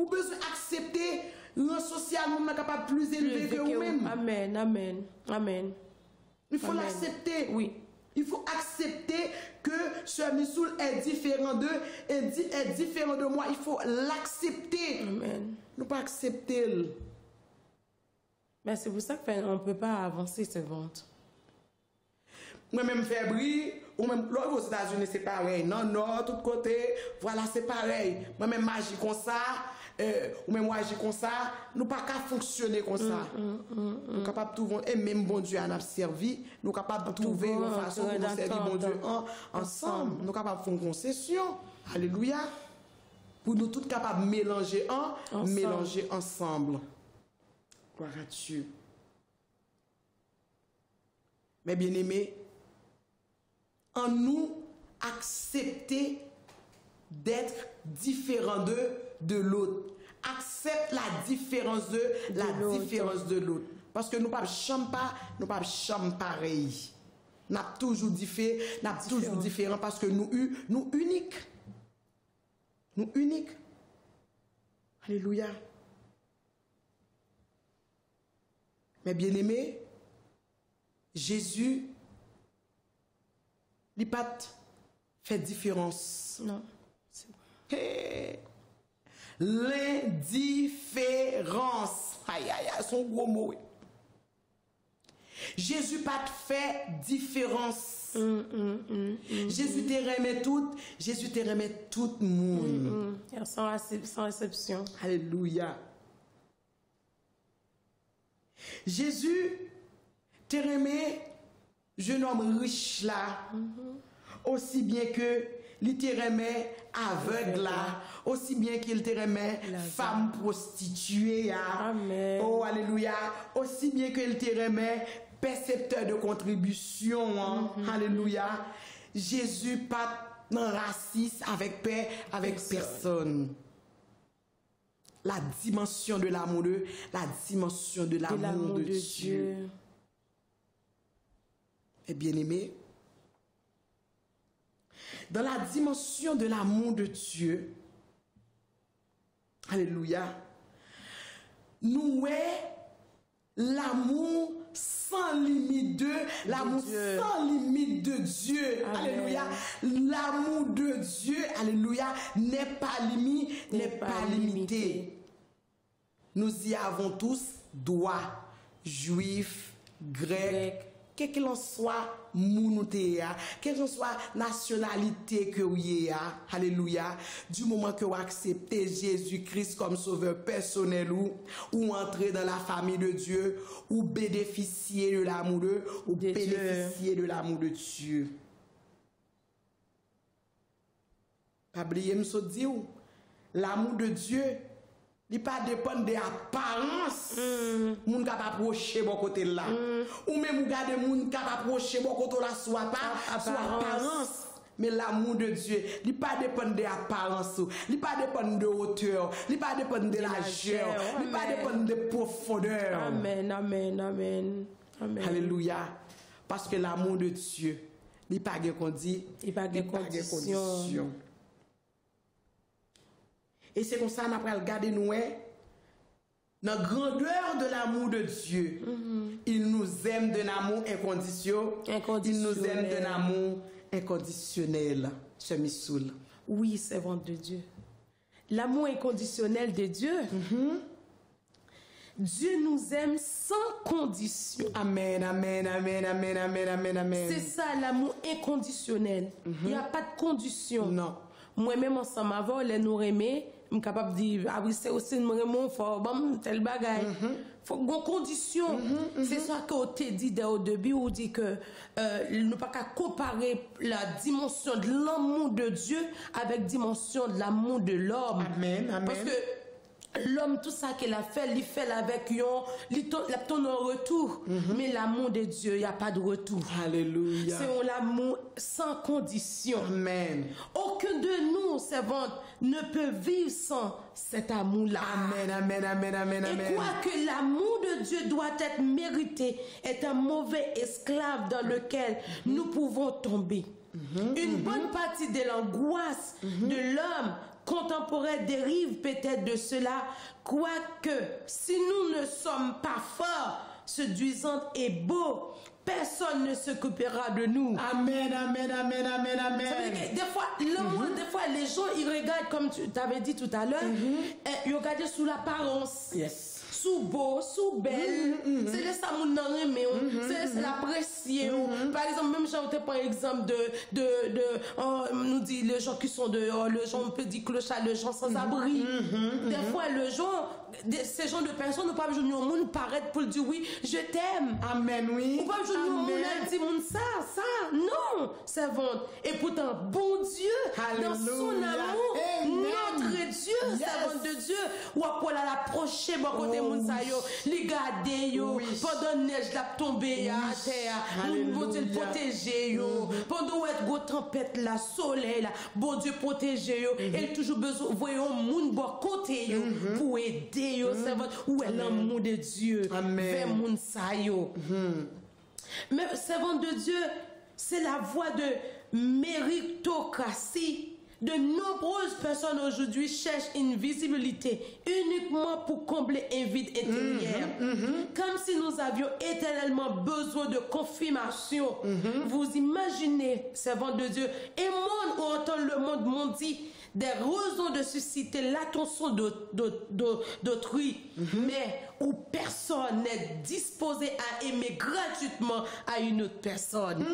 besoin accepter rang social moun nan capable plus élevé que vous même. Amen. Il faut l'accepter. Oui. Il faut accepter que ce Missoul est différent est différent de moi. Il faut l'accepter. Amen. Nous pas accepter. Mais c'est pour ça qu'on ne peut pas avancer cette vente. Moi-même fébrile, ou même là aux États-Unis c'est pareil. Non, tout côté, voilà, c'est pareil. Moi-même magie comme ça, ou même moi agir comme ça, nous pas qu'à fonctionner comme ça. Nous capable de trouver et même bon Dieu en a servi, nous capable de trouver une façon pour servir bon Dieu ensemble. Nous capable de faire une concession. Alléluia. Pour nous tous capables de mélanger ensemble. Gloire à Dieu. Mais bien aimé, en nous accepter d'être différent de l'autre. Accepte la différence de l'autre. Parce que nous pas champ pareil. Nous toujours différent parce que nous uniques. Nous uniques. Alléluia. Mais bien aimé, Jésus il pas fait différence. Non. Hey. L'indifférence. Aïe, son gros mot. Jésus pas fait différence. Jésus te remet tout. Jésus te remet tout le monde. Sans exception. Alléluia. Jésus te remet jeune homme riche là, aussi bien que il te remet aveugle là, aussi bien qu'il te remet femme prostituée là. Amen. Oh alléluia, aussi bien qu'il te remet percepteur de contribution. Alléluia. Jésus pas dans raciste avec paix avec personne. La dimension de l'amour de Dieu. Et bien aimé, dans la dimension de l'amour de Dieu, alléluia, nous l'amour sans limite l'amour sans limite de Dieu. Amen. Alléluia. L'amour de Dieu, alléluia, n'est pas limité. Nous y avons tous droit, juifs, grecs, quel qu'il en soit, mounoutéa, quelle que soit nationalité que vous ayez, alléluia, du moment que vous acceptez Jésus-Christ comme sauveur personnel ou entrez dans la famille de Dieu, ou bénéficiez de l'amour de Dieu. Pas oublier me dire, l'amour de Dieu, il pas dépend de l'apparence. Moun ka approcher bon côté là. Ou même regarder moun ka approcher bon côté là soit pas soit apparence. Mais l'amour de Dieu, il pas dépend de l'apparence, il pas dépend de hauteur, il pas dépend de largeur, il pas dépend de profondeur. Amen, amen, amen. Amen. Alléluia. Parce que l'amour de Dieu, il pas de condition. Et c'est comme ça qu'on a regardé nous, dans la grandeur de l'amour de Dieu. Il nous aime d'un amour inconditionnel. Il nous aime d'un amour inconditionnel. Cher Missoul. Oui, servante de Dieu. L'amour inconditionnel de Dieu. Dieu nous aime sans condition. Amen, amen, amen, amen, amen, amen, amen. C'est ça l'amour inconditionnel. Il n'y a pas de condition. Non. Moi-même, ensemble, avant, les nous aimer, je suis capable de dire, ah oui, c'est aussi une raison fort, bon, tel bagage. Faut une condition. C'est ça qu'on t'a dit au début, on dit que nous ne pouvons pas comparer la dimension de l'amour de Dieu avec la dimension de l'amour de l'homme. Amen, amen. Parce que l'homme, tout ça qu'il a fait, il fait avec ton retour. Mais l'amour de Dieu, il n'y a pas de retour. Alléluia. C'est l'amour sans condition. Amen. Aucun de nous, servantes, ne peut vivre sans cet amour-là. Amen, amen, amen, amen, amen. Et quoi que l'amour de Dieu doit être mérité, est un mauvais esclave dans lequel nous pouvons tomber. Une bonne partie de l'angoisse de l'homme contemporain dérive peut-être de cela, quoique si nous ne sommes pas forts, séduisants et beaux, personne ne s'occupera de nous. Amen, amen, amen, amen, amen. Des fois, des fois, les gens, ils regardent, comme tu t'avais dit tout à l'heure, ils regardent sous l'apparence. Yes. Sous beau, sous belle, c'est le samoun nan reme, c'est l'apprécier. Par exemple, même j'ai par exemple nous dit les gens qui sont dehors, les gens on peut dire clochard, les gens sans abri. Des fois, les gens, ces gens de personnes, nous pas besoin de monde paraître pour dire oui, je t'aime. Amen, oui. Ou pas besoin de monde dire ça, non, servante. Et pourtant, bon Dieu, dans son amour, notre Dieu, servante de Dieu, ou après l'approcher, bon côté moun sa yo, li gade yo, pendant neige la tombe à terre, bon Dieu protéger yo, pendant où est gros tempête la soleil là, bon Dieu protéger yo, et toujours besoin voyons moun bon côté yo pour aider yo, servante, où est l'amour de Dieu vers moun sa yo. Mais servante de Dieu, c'est la voie de méritocratie. De nombreuses personnes aujourd'hui cherchent une visibilité uniquement pour combler un vide intérieur. Comme si nous avions éternellement besoin de confirmation. Vous imaginez, servant de Dieu, un monde où entend le monde dit des raisons de susciter l'attention d'autrui, mais où personne n'est disposé à aimer gratuitement à une autre personne.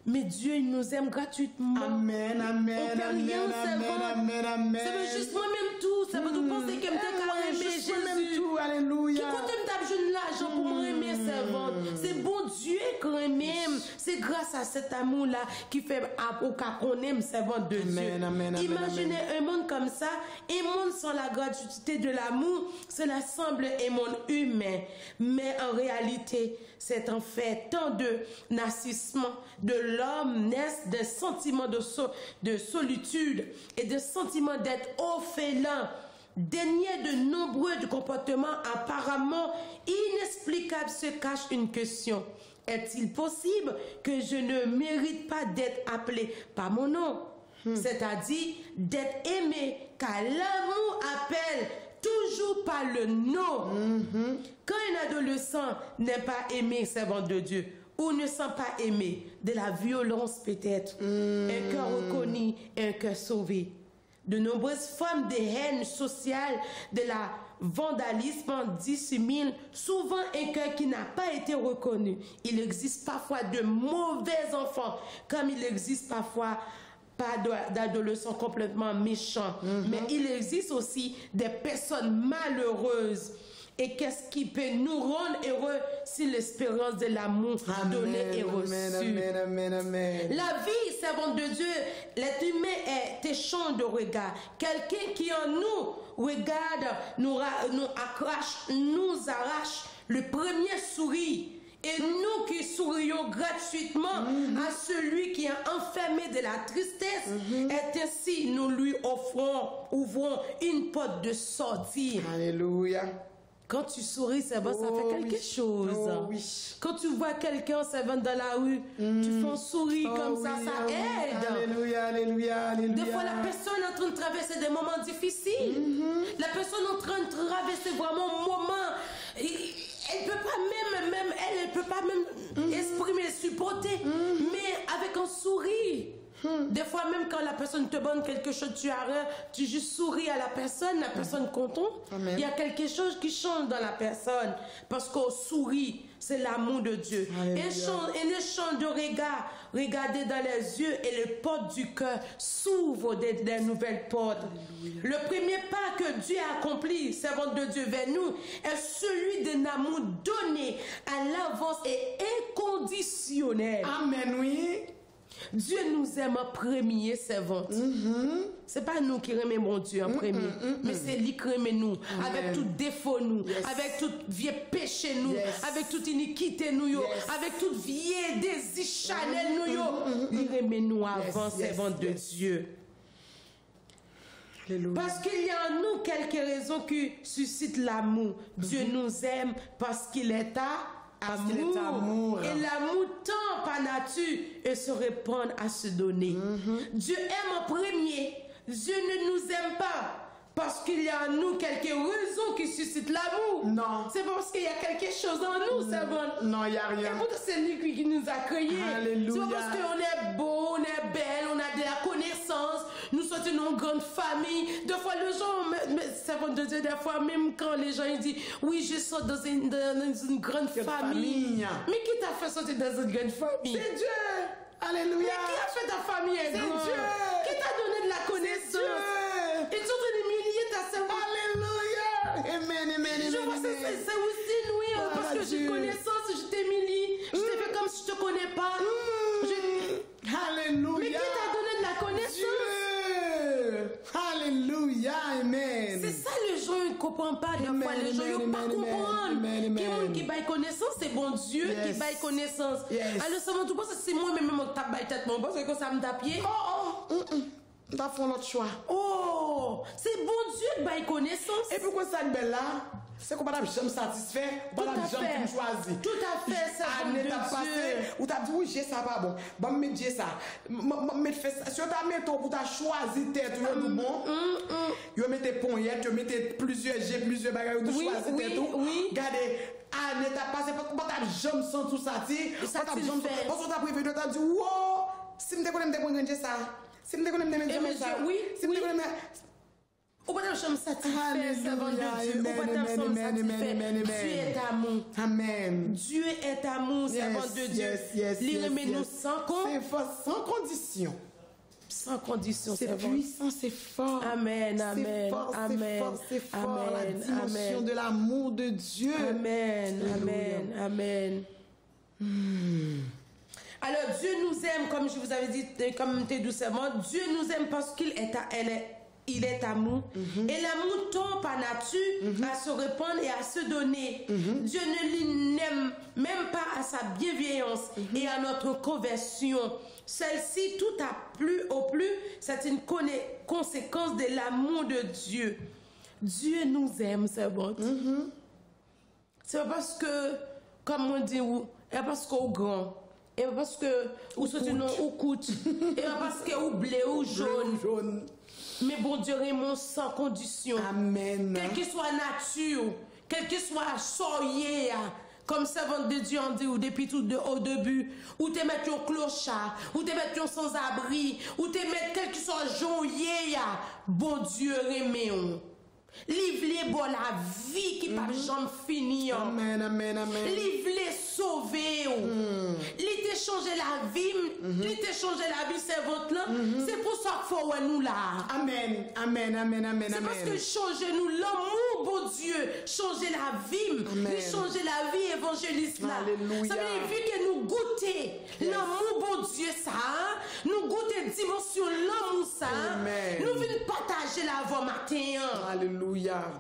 Mais Dieu, il nous aime gratuitement. Amen, amen, on peut amen, rien, amen, amen. Ça veut juste moi-même tout. Ça veut tout penser que je aimer Jésus. Même tout, alléluia. Qui compte me l'argent pour m'aimer, servante. C'est bon Dieu qui m'aime. C'est grâce à cet amour-là qui fait qu'on aime, servante de Dieu. Amen, imaginez un monde comme ça, un monde sans la gratuité de l'amour, cela semble un monde humain. Mais en réalité, c'est en fait tant de narcissisme de l'homme naissent des sentiments de solitude et des sentiments d'être orphelin, déniés de nombreux comportements apparemment inexplicables. Se cache une question: est-il possible que je ne mérite pas d'être appelé par mon nom, c'est-à-dire d'être aimé, car l'amour appelle toujours par le nom. Quand un adolescent n'est pas aimé, servante de Dieu, ou ne sent pas aimé, de la violence peut-être, un cœur reconnu, un cœur sauvé. De nombreuses formes de haine sociale, de la vandalisme dissimulent souvent un cœur qui n'a pas été reconnu. Il existe parfois de mauvais enfants, comme il existe parfois pas d'adolescents complètement méchants. Mais il existe aussi des personnes malheureuses. Et qu'est-ce qui peut nous rendre heureux si l'espérance de l'amour donné est reçue? La vie, servante de Dieu, l'être humain est échange de regards. Quelqu'un qui en nous regarde, nous arrache le premier sourire. Et nous qui sourions gratuitement à celui qui est enfermé de la tristesse, est ainsi nous lui ouvrons une porte de sortie. Alléluia. Quand tu souris, ça fait quelque chose. Oh, oui. Quand tu vois quelqu'un servant dans la rue, tu fais un sourire comme ça, ça aide. Alléluia, alléluia, alléluia. Des fois, la personne est en train de traverser des moments difficiles. La personne est en train de traverser vraiment un moment. Elle peut pas elle peut pas même exprimer, supporter, mais avec un sourire. Des fois, même quand la personne te donne quelque chose, tu juste souris à la personne contente. Il y a quelque chose qui change dans la personne. Parce qu'on sourit, c'est l'amour de Dieu. Un échange de regards, regardez dans les yeux et les portes du cœur s'ouvrent des nouvelles portes. Alléluia. Le premier pas que Dieu a accompli, servante de Dieu vers nous, est celui d'un amour donné à l'avance et inconditionnel. Amen, oui. Dieu nous aime en premier, servante. C'est pas nous qui aimons Dieu en premier, mais c'est lui qui aime nous, avec tout défaut nous, avec tout vieux péché nous, avec toute iniquité nous, avec tout vieux désir charnel nous. Il aime nous avant, servante de Dieu. Alléluia. Parce qu'il y a en nous quelques raisons qui suscitent l'amour. Dieu nous aime parce qu'il est amour. Et l'amour tend par nature et se répand à se donner. Dieu aime en premier. Dieu ne nous aime pas parce qu'il y a en nous quelques raisons qui suscitent l'amour. Non. C'est parce qu'il y a quelque chose en nous, c'est bon. Non, il n'y a rien. Et pourtant, c'est lui qui nous a créés. Alléluia. C'est parce qu'on est beau, on est belle, on a de la connaissance. Nous sommes une grande famille. Des fois, les gens, c'est bon de Dieu, des fois, même quand les gens ils disent, oui, je sors dans une grande famille. Mais qui t'a fait sortir dans une grande famille? C'est Dieu. Alléluia. Mais qui a fait ta famille? C'est Dieu. Qui t'a donné de la connaissance? Ils sont humiliés ta cerveau. Alléluia. Amen. Je vois c'est aussi nous, parce que j'ai connaissance, je t'humilie. Je te fais comme si je te connais pas. Alléluia. Mais qui t'a donné de la connaissance? Dieu. Alléluia. Amen. C'est ça, les gens ne comprennent pas. Des fois, les gens ne pas comprendre. Qui baille connaissance, c'est bon Dieu qui baille connaissance. Alors, ça va tout pas, c'est moi-même qui tape baille tête, parce que ça me tape pied. T'as fait notre choix. Oh, c'est bon Dieu qui baille connaissance. Et pourquoi ça est là? C'est qu'on va jamais satisfait, on va jamais choisir. Tout à fait, ça année t'a passé, ou t'as dit oui, j'ai ça pas bon. Bon, mais j'ai ça. Mais fais ça. Si t'as mis ton pour t'as choisi tête, yo bon. Yo mettez poignette, yo mettez plusieurs bagages, tu choisis tête tout. Regardez, année t'a passé, pas t'as jamais senti tout ça, parce que t'as prévu, t'as dit wow, si me déconne me ça. Si me déconne me ça. Oui, si me déconne ou pas de chambre satisfaite, servant de Dieu. Ou pas de chambre satisfaite. Dieu est amour. Amen. Dieu est amour, servant de Dieu. Il remet nous sans condition. Sans condition, c'est puissant, c'est fort. Amen, amen, amen. C'est fort, la dimension de l'amour de Dieu. Amen, amen, amen. Alors Dieu nous aime, comme je vous avais dit, comme t'es doucement, Dieu nous aime parce qu'il est amour. Et l'amour tend par nature à se répandre et à se donner. Dieu ne l'aime même pas à sa bienveillance et à notre conversion. Celle-ci, tout au plus, c'est une conséquence de l'amour de Dieu. Dieu nous aime, c'est bon. C'est pas parce que, comme on dit, c'est parce qu'on est grand. Et parce que ou c'est non ou coûte. Et parce que ou blé ou jaune. Mais bon Dieu, Raymond, sans condition. Amen. Quelle que soit la nature, quel que soit soyez, comme servante de Dieu, on dit, ou depuis tout au début, ou te mettre un clochard, ou te mettre un sans-abri, ou te mettre quel que soit joyeux, bon Dieu, Raymond. Livre-les bon la vie qui pas jamais fini. Amen, amen, amen. Livre-les sauver. Li te changer la vie, li te changer la vie servante là. C'est pour ça qu'il faut nous là. Amen, amen, amen, amen, C'est parce que amen. changer nous l'amour, bon Dieu, changer la vie, Amen. li changer la vie évangéliste là. Alléluia. Ça veut dire que nous goûter l'amour, bon Dieu ça, nous goûter dimension l'amour ça, Amen. nous venons partager la voix matin. Alléluia.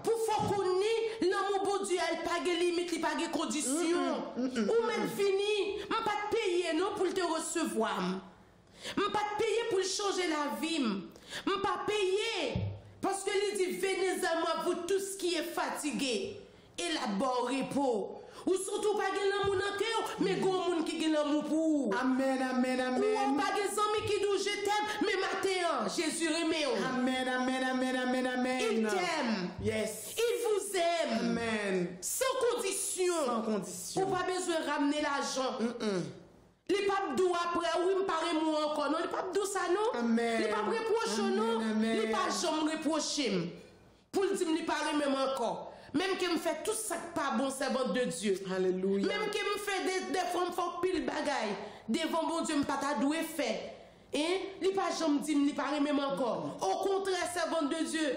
Pour faut qu'on ait l'amour bon Dieu, elle pas de limite, il pas de condition. Ou même fini, je pas te payer non pour te recevoir. Je pas te payer pour changer la vie. Je pas payer parce que il dit venez à moi vous tous qui est fatigué et la bon repos. Ou surtout pas de l'amour dans cœur, mais gon monde qui a l'amour pour. Amen, amen, Ou amen. pas de amis qui disent je t'aime, mais matin Jésus remet. Amen, amen, amen, amen, amen. Il t'aime. Yes. Il vous aime. Amen. Sans condition. Sans condition. Ou pas besoin de ramener l'argent. Les papes doux après, oui, me paraît moi encore. Non, les papes doux ça, non? Amen. Les papes reprochent, non? Amen, amen. Les papes jamais reprocher. Pour le dire, me paraît même encore. Même que me fait tout ça qui pas bon, servante de Dieu. Alléluia. Même que me fait des fois, me fait pile bagaille. Devant bon Dieu, me pas ta doué fait. Hein? Les pas jamais dit, me paraît même encore. Au contraire, servante de Dieu.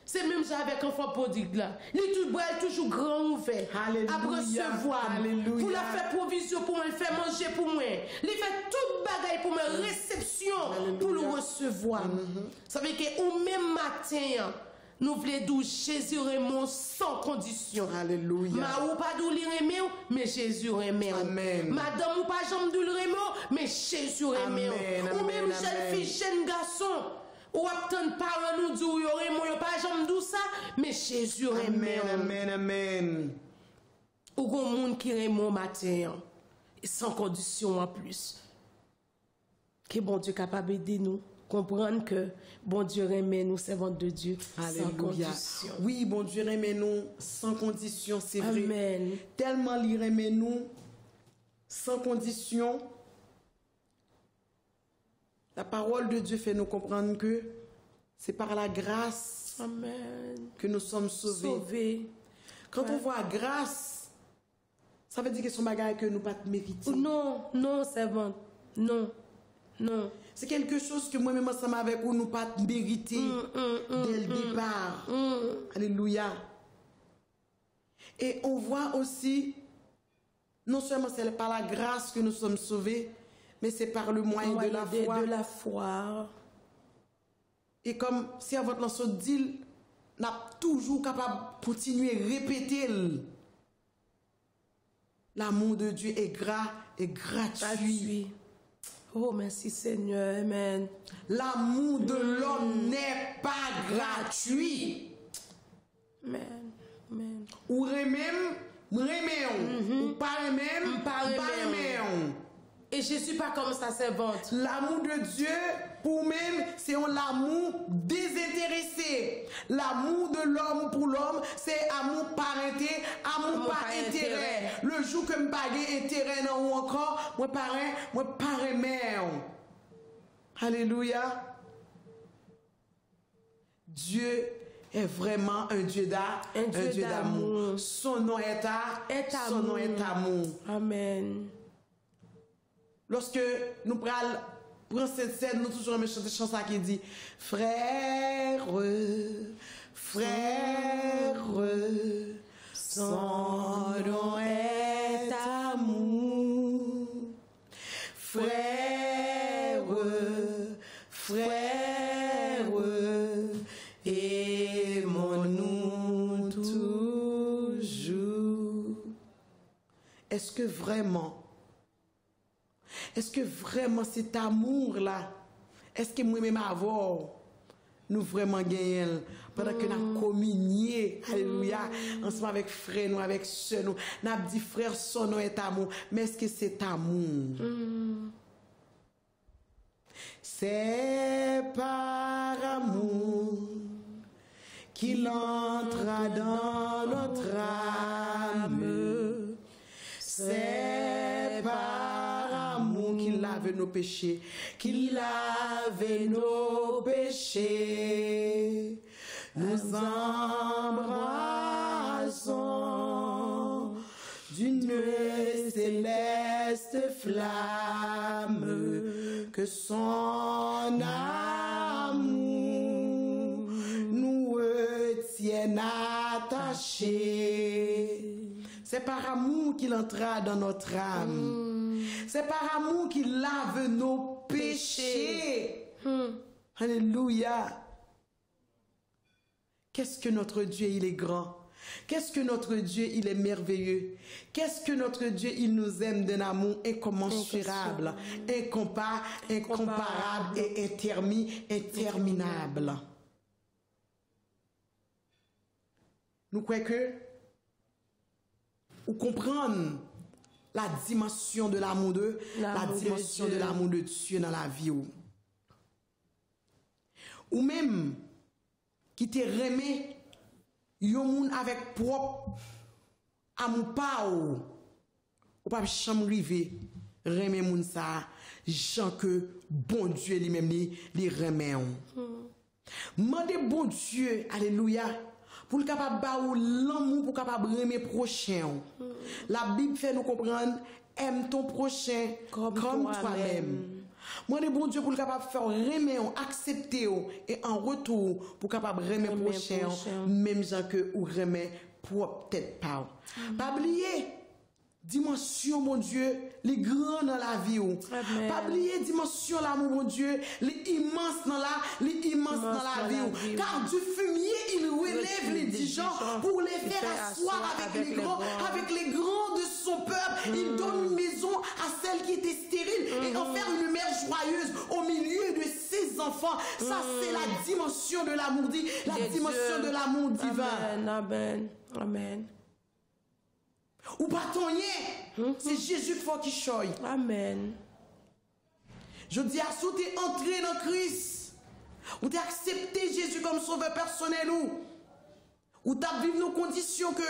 C'est même ça avec un enfant prodigue là. Les tout bras toujours grand ouvert. Alléluia. À recevoir. Alléluia. Pour la faire provision pour moi, le faire manger pour moi. Il fait toute bagaille pour moi, réception pour le recevoir. Ça veut dire qu'au même matin, nous voulons dire Jésus Raymond sans condition. Alléluia. Ma ou pas d'où Raymond, mais Jésus Raymond. Amen. Madame ou pas jambe d'où Raymond, mais Jésus Raymond. Amen, Ou même amen, jeune amen. fille, jeune garçon. Ou attendre parents nous dire Raymond, pas jambe d'où ça, mais Jésus Amen, Raymond. amen, amen. Ou gon monde qui Raymond matin, et sans condition en plus. Que bon Dieu capable d'aider nous. Comprendre que bon Dieu remet nous, servantes de Dieu, sans Alléluia. condition. Oui, bon Dieu remet nous sans condition, c'est vrai. Amen. Tellement il remet nous sans condition. La parole de Dieu fait nous comprendre que c'est par la grâce Amen. que nous sommes sauvés. Sauvé. Quand on voit grâce, ça veut dire que son bagage que nous pas mériter. Non, non, servante. Non, non. C'est quelque chose que moi-même ensemble avec vous, nous pas mériter dès le départ. Alléluia. Et on voit aussi, non seulement c'est par la grâce que nous sommes sauvés, mais c'est par le moyen de la foi. De la foi. Et comme si à votre lanceau dit, n'a toujours capable de continuer à répéter. L'amour de Dieu est gras et gratuit. Gratuit. Oh, merci Seigneur. Amen. L'amour de l'homme n'est pas gratuit. Amen. Amen. Ou remem, ou pas remem, Pas pas remem. remem. Et Jésus pas comme sa servante. L'amour de Dieu, pour même, c'est un amour désintéressé. L'amour de l'homme pour l'homme, c'est amour parenté, amour par par intérêt. intérêt. Le jour que je n'ai pas d'intérêt non ou encore, moi pas remem. Alléluia. Dieu est vraiment un Dieu d'amour. Son nom est Son nom est amour. Amen. Lorsque nous prenons cette scène, nous toujours une chanson qui dit frère, frère, son nom est amour. Frère, frère, aimons-nous toujours. Est-ce que vraiment cet amour-là, est-ce que moi-même avant, nous vraiment gagnons pendant que nous avons communié, alléluia, ensemble avec frère, nous, avec soeur, nous avons dit frère, son nom est amour, mais est-ce que c'est amour? C'est par amour qu'il entra dans notre âme. C'est par amour qu'il lave nos péchés, qu'il lave nos péchés. Nous embrassons d'une céleste flamme, que son amour nous retienne attachés. C'est par amour qu'il entra dans notre âme. C'est par amour qu'il lave nos péchés. Alléluia. Qu'est-ce que notre Dieu, il est grand. Qu'est-ce que notre Dieu, il est merveilleux. Qu'est-ce que notre Dieu, il nous aime d'un amour incommensurable, incomparable et interminable. Nous croyons que ou comprendre la dimension de l'amour de l'amour de Dieu dans la vie ou même qui te remet yon moun avec propre amour pa ou pas chambre rivé remet moun ça Jean que bon Dieu lui-même li remet on mandez bon Dieu alléluia pour le capable ba ou l'amour pour capable remet prochain. La Bible fait nous comprendre aime ton prochain comme toi-même. Moi de bon Dieu pour le capable faire remet accepter et en retour pour capable remet prochain même gens que ou remet propre tête pas. Pas oublier dimension mon Dieu, les grands dans la vie ou. Pas oublier dimension l'amour mon Dieu, les immenses dans la vie ou. Car du fumier il relève les dirigeants pour les faire asseoir avec les grands de son peuple. Il donne une maison à celle qui était stérile et en faire une mère joyeuse au milieu de ses enfants. Ça c'est la dimension de l'amour dit, la dimension de l'amour divin. Amen. Amen. Ou pas ton c'est Jésus qui choisit. Amen. Je dis à ceux qui sont entrés dans Christ, ou t'as accepté Jésus comme sauveur personnel ou t'as vécu nos conditions que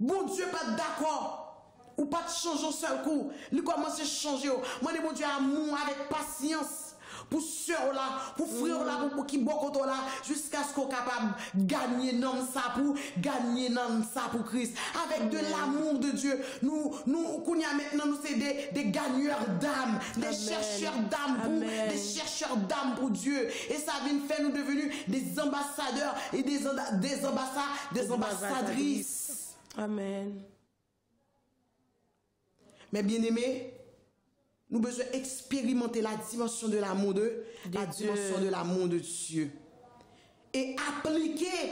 bon Dieu pas d'accord ou pas de changer un seul coup, il commence à changer. Moi bon Dieu amour avec patience. Pour soeur là, pour frère là, pour qui beaucoup là, jusqu'à ce qu'on soit capable de gagner non ça pour gagner non ça pour Christ. Avec de l'amour de Dieu, nous maintenant nous c'est des gagneurs d'âme, des chercheurs d'âme pour Dieu. Et ça vient faire nous devenir des ambassadeurs et des ambassadrices. Amen. Mais bien aimés, nous besoin expérimenter la dimension de l'amour de Dieu et appliquer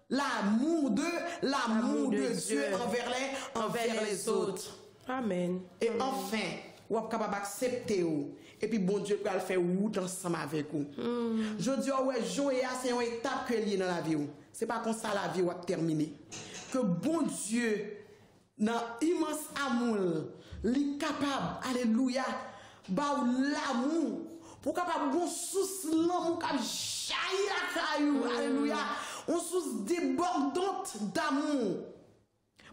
l'amour de Dieu envers les autres. Amen. Et enfin, vous êtes capable d'accepter et puis bon Dieu peut le faire ensemble avec vous. Je dis ouais, joie c'est une étape que lié dans la vie. C'est pas comme ça la vie va terminer. Que bon Dieu dans immense amour li capable alléluia ba l'amour pour capable bon source l'amour qui jaillit la caillou alléluia on source débordante d'amour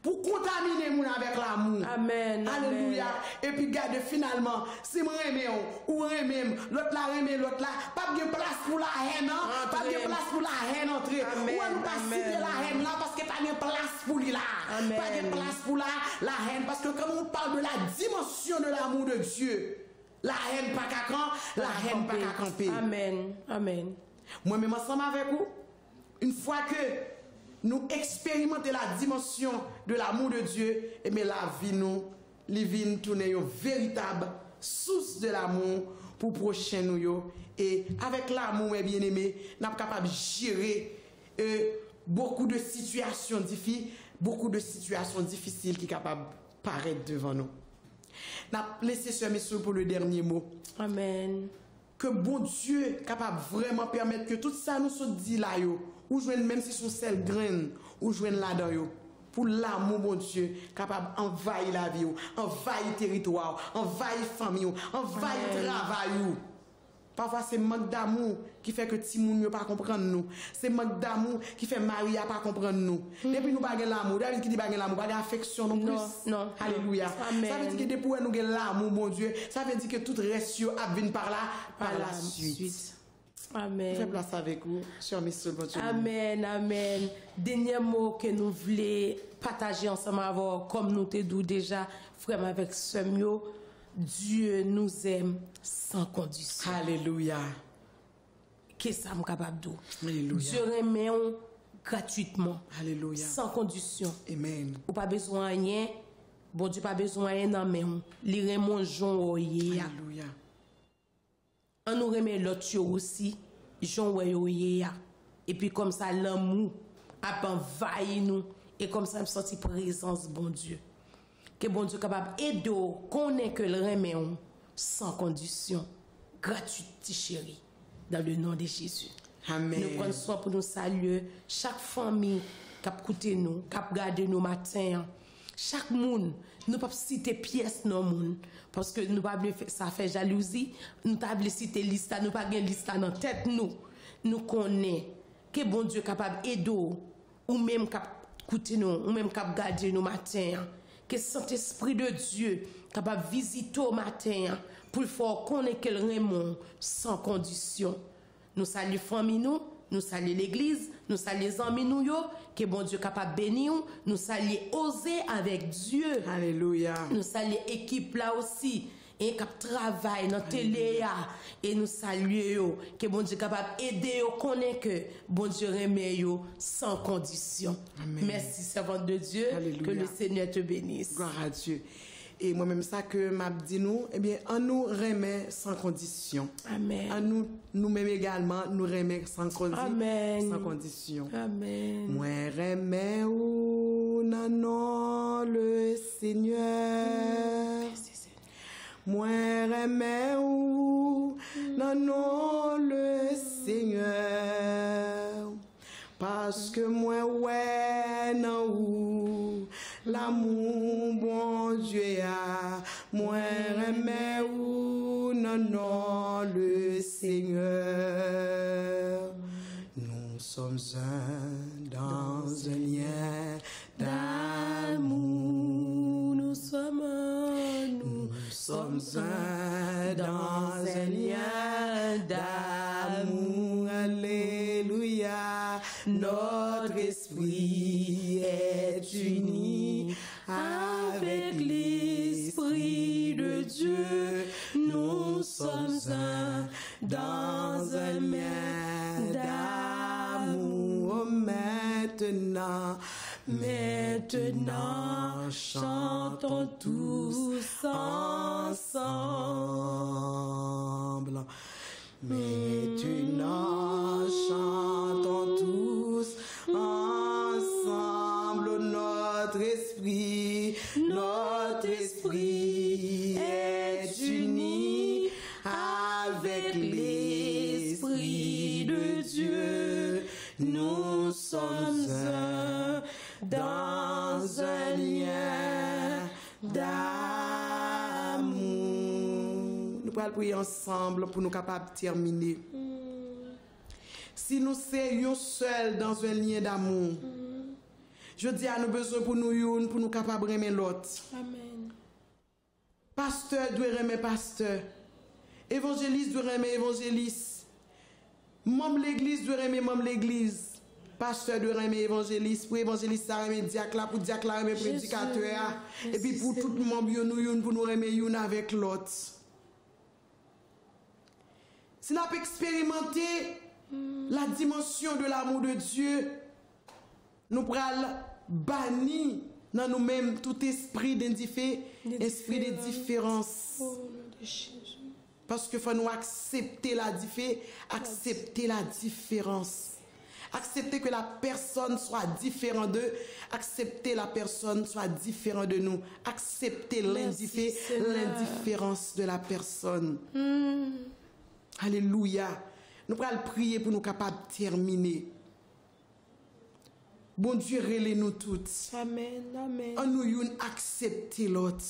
pour contaminer mon avec l'amour. Amen. Alléluia. Et puis garde finalement, si moi aimé ou même l'autre là aimé l'autre là, pas de place pour la haine, pas de place pour la haine entrer. Ou on pas citer la haine là parce que pas de place pour lui là. Pas de place pour la haine parce que quand on parle de la dimension de l'amour de Dieu, la haine pas qu'à camp, la haine pas qu'à camper. Amen. Amen. Moi même ensemble avec vous, une fois que nous expérimentons la dimension de l'amour de Dieu, et bien la vie nous, les vies tourner une véritable source de l'amour pour prochain nous. Et avec l'amour, mes bien-aimés, nous sommes capables de gérer beaucoup de situations difficiles qui sont capables de paraître devant nous. Nous avons laissé ce message pour le dernier mot. Amen. Que bon Dieu est capable vraiment permettre que tout ça nous soit dit là, ou joindre même si son sel graine, ou joindre là-dedans, pour l'amour, bon Dieu, capable d'envahir la vie, envahir le territoire, envahir la famille, envahir le travail. Parfois, c'est manque d'amour qui fait que Timoun ne pas comprendre nous. C'est manque d'amour qui fait Maria pas comprendre nous. Depuis nous pas l'amour, David qui dit pas l'amour, pas l'affection non plus. Non. Alléluia. Amen. Ça veut dire que depuis nous avons l'amour, mon Dieu, ça veut dire que tout reste a venu par là, par la suite. Amen. Fais place avec vous, cher Monsieur bon Dieu. Amen. Dernier mot que nous voulons partager ensemble avec, comme nous te dit déjà, frère avec Semio, Dieu nous aime sans condition. Alléluia. Qu'est-ce que ça me capable de dire? Alléluia. Dieu remet gratuitement. Alléluia. Sans condition. Amen. Ou pas besoin de rien. Bon Dieu pas besoin de rien dans men. Li remet Jean oye. Alléluia. On nous remet l'autre aussi. Jean oye. Et puis comme ça l'amour a envahi nous et comme ça me senti présence bon Dieu. Que bon Dieu capable aider connaît que le remet sans condition. Gratuité chérie. Dans le nom de Jésus. Amen. Nous prenons soin pour nous saluer chaque famille qui a écouté nous, qui a regardé nous matin. Chaque monde, nous ne pouvons pas citer pièces non monde parce que nous pas ça fait jalousie. Nous pas citer liste, nous pas gain liste dans tête nous. Nous connaissons que bon Dieu est capable d'aider ou même cap écouter nous, ou même cap garder nous matin. Que Saint-Esprit de Dieu capable visiter au matin pour faire connaître qu'elle Raymond sans condition. Nous saluons famille nous saluons l'église, nous saluons les amis nous que bon Dieu capable bénir, nous saluons oser avec Dieu. Alléluia. Nous saluons équipe là aussi et qui travaille dans télé et nous saluons que bon Dieu capable aider yo connaît que bon Dieu remet yo sans condition. Amen. Merci servante de Dieu. Alléluia. Que le Seigneur te bénisse. Gloire à Dieu. Et moi-même, ça que m'a dit nous, eh bien, on nous remet sans condition. Amen. À nous-mêmes également, nous remet sans condition. Amen. Sans condition. Amen. Moi remets ou non le Seigneur. Merci Seigneur. Moi remets ou non le Seigneur. Parce que moi ouais non ou l'amour bon Dieu a. Moi remets ou non le Seigneur. Nous sommes un dans un lien d'amour. Nous sommes un dans un lien d'amour. Alléluia. Notre esprit est uni avec l'esprit de Dieu. Nous sommes un dans un lien d'amour. Maintenant, chantons tous ensemble. Maintenant, chantons tous ensemble. Notre esprit est uni avec l'esprit de Dieu. Nous sommes un dans un lien d'amour. Nous allons prier ensemble pour nous capables de terminer. Si nous serions seuls dans un lien d'amour, je dis à nous besoin pour nous capables de aimer l'autre. Amen. Pasteur doit aimer pasteur. Évangéliste doit aimer évangéliste. Membre l'église doit aimer membre l'église. Pasteur doit aimer évangéliste. Pour évangéliste, ça aimer diacre là. Pour diacre là, aimer prédicateur. Et puis pour tout le monde, pour nous aimer une avec l'autre. Si nous avons expérimenté la dimension de l'amour de Dieu, nous pourrons bannir dans nous-mêmes tout esprit esprit de différence. Parce que faut nous accepter la différence. Accepter que la personne soit différente d'eux. Accepter la personne soit différente de nous. Accepter l'indifférence de la personne. Alléluia. Nous allons prier pour nous capables de terminer. Bon Dieu, relève-nous toutes. Amen. Amen. On nous accepter l'autre.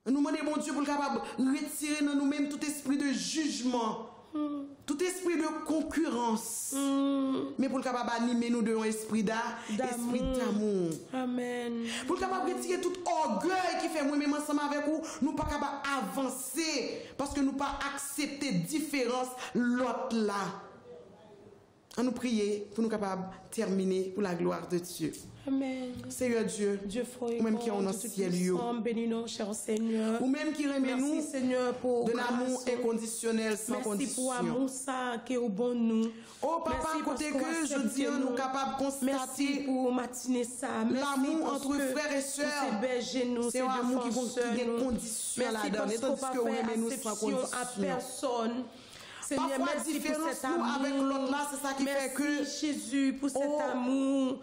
Nous demandons, bon Dieu, pour le capable retirer dans nous-mêmes tout esprit de jugement, tout esprit de concurrence, mais pour le capable animer nous d'un esprit d'esprit d'amour. Amen. Pour le capable retirer tout orgueil qui fait moi-même ensemble avec vous, nous pas capable avancer parce que nous pas accepter différence l'autre là. À nous prier pour nous capables terminer pour la gloire de Dieu. Amen. Seigneur Dieu, ou même qui est dans le ciel, bénis-nous, cher Seigneur. ou même qui remet nous Seigneur, pour de l'amour inconditionnel sans condition. Merci pour l'amour ça qui est au bon nous. Oh papa, côté que je dis, nous capables de constater. Merci pour matiner ça. L'amour entre frères et sœurs. C'est un amour qui est condition là-dedans. Et tandis que vous remet nous sans condition. À personne. Seigneur, parfois merci différence pour cet nous amour. avec l'autre là, c'est ça qui fait que Jésus pour cet amour,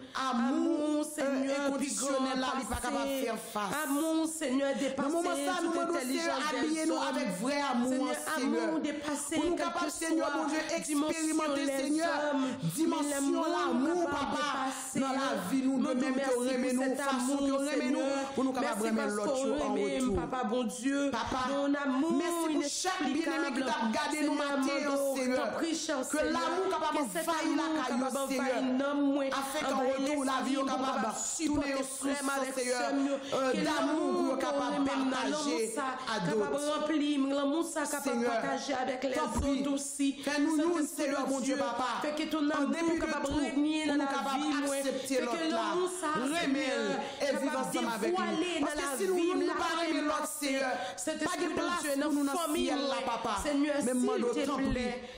Seigneur, inconditionnel là, il pas capable de faire face. Amour, Seigneur, dépassé dans le moment ça, nous demandons Seigneur, habillez-nous avec vrai amour, Seigneur. Amour dépassé, pour nous capables, Seigneur, mon Dieu, expérimenter, Seigneur, dimension l'amour, papa, dans la vie, nous de même que remet nous, façon que remet nous, pour nous capables de remettre l'autre en retour. Papa, bon Dieu, papa, ton amour, merci pour chaque bien-aimé qui t'a gardé nous matin. Seigneur, que l'amour capable de faillir la caillou, Seigneur, afin qu'en retour la vie est capable de tourner au source, Seigneur, d'amour pour capable de partager à d'autres. Seigneur, t'en prie, fais-nous, Seigneur, mon Dieu, papa, en début de tout, pour nous capable d'accepter l'autre là, remèle et vivre ensemble avec nous. Parce que si nous ne pas aimer l'autre, Seigneur, pas de place pour nous dans le ciel là, papa, même moi,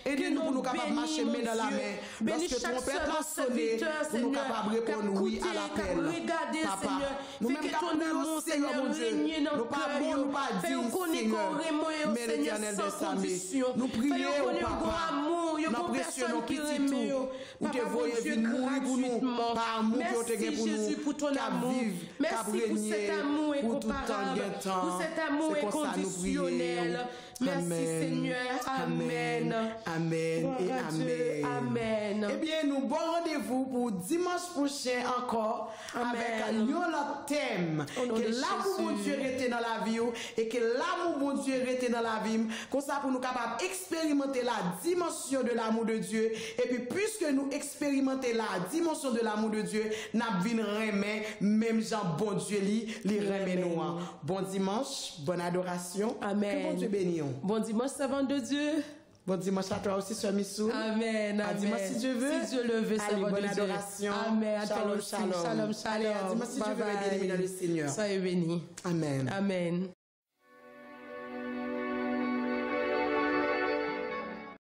aidez-nous pour nous capables de marcher main dans la main. Lorsque trompette a sonné, pour nous capables de répondre oui à l'appel. Papa, nous-mêmes capables de Seigneur, mon Dieu, nous pas bon, nous pas dit, Seigneur, mais l'Éternel des armées, nous prions, papa, nous pressions nos petits tout, ou te voyez venir mourir pour nous, par amour que tu as pour nous, qu'à vivre, qu'à régner, pour tout temps, c'est comme ça nous prions. Merci Seigneur. Amen. Amen et amen. Amen. Eh bien, nous bon rendez-vous pour dimanche prochain encore avec un autre thème. Que l'amour bon Dieu était dans la vie et que l'amour bon Dieu était dans la vie. Comme ça, pour nous capables d'expérimenter la dimension de l'amour de Dieu. Et puis, puisque nous expérimentons la dimension de l'amour de Dieu, nous venons remettre même Jean bon Dieu les remet nous. Bon dimanche, bonne adoration. Amen. Que bon Dieu bénisse. Bon dimanche, servant de Dieu. Bon dimanche à toi aussi, Soeur Missou. Amen. À dimanche si Dieu veut. Si Dieu le veut, allez, bonne adoration. Amen. Shalom, shalom. Shalom, shalom. Allez, à dimanche si Dieu veut, bien-aimé dans le Seigneur. Soyez bénis. Amen. Amen.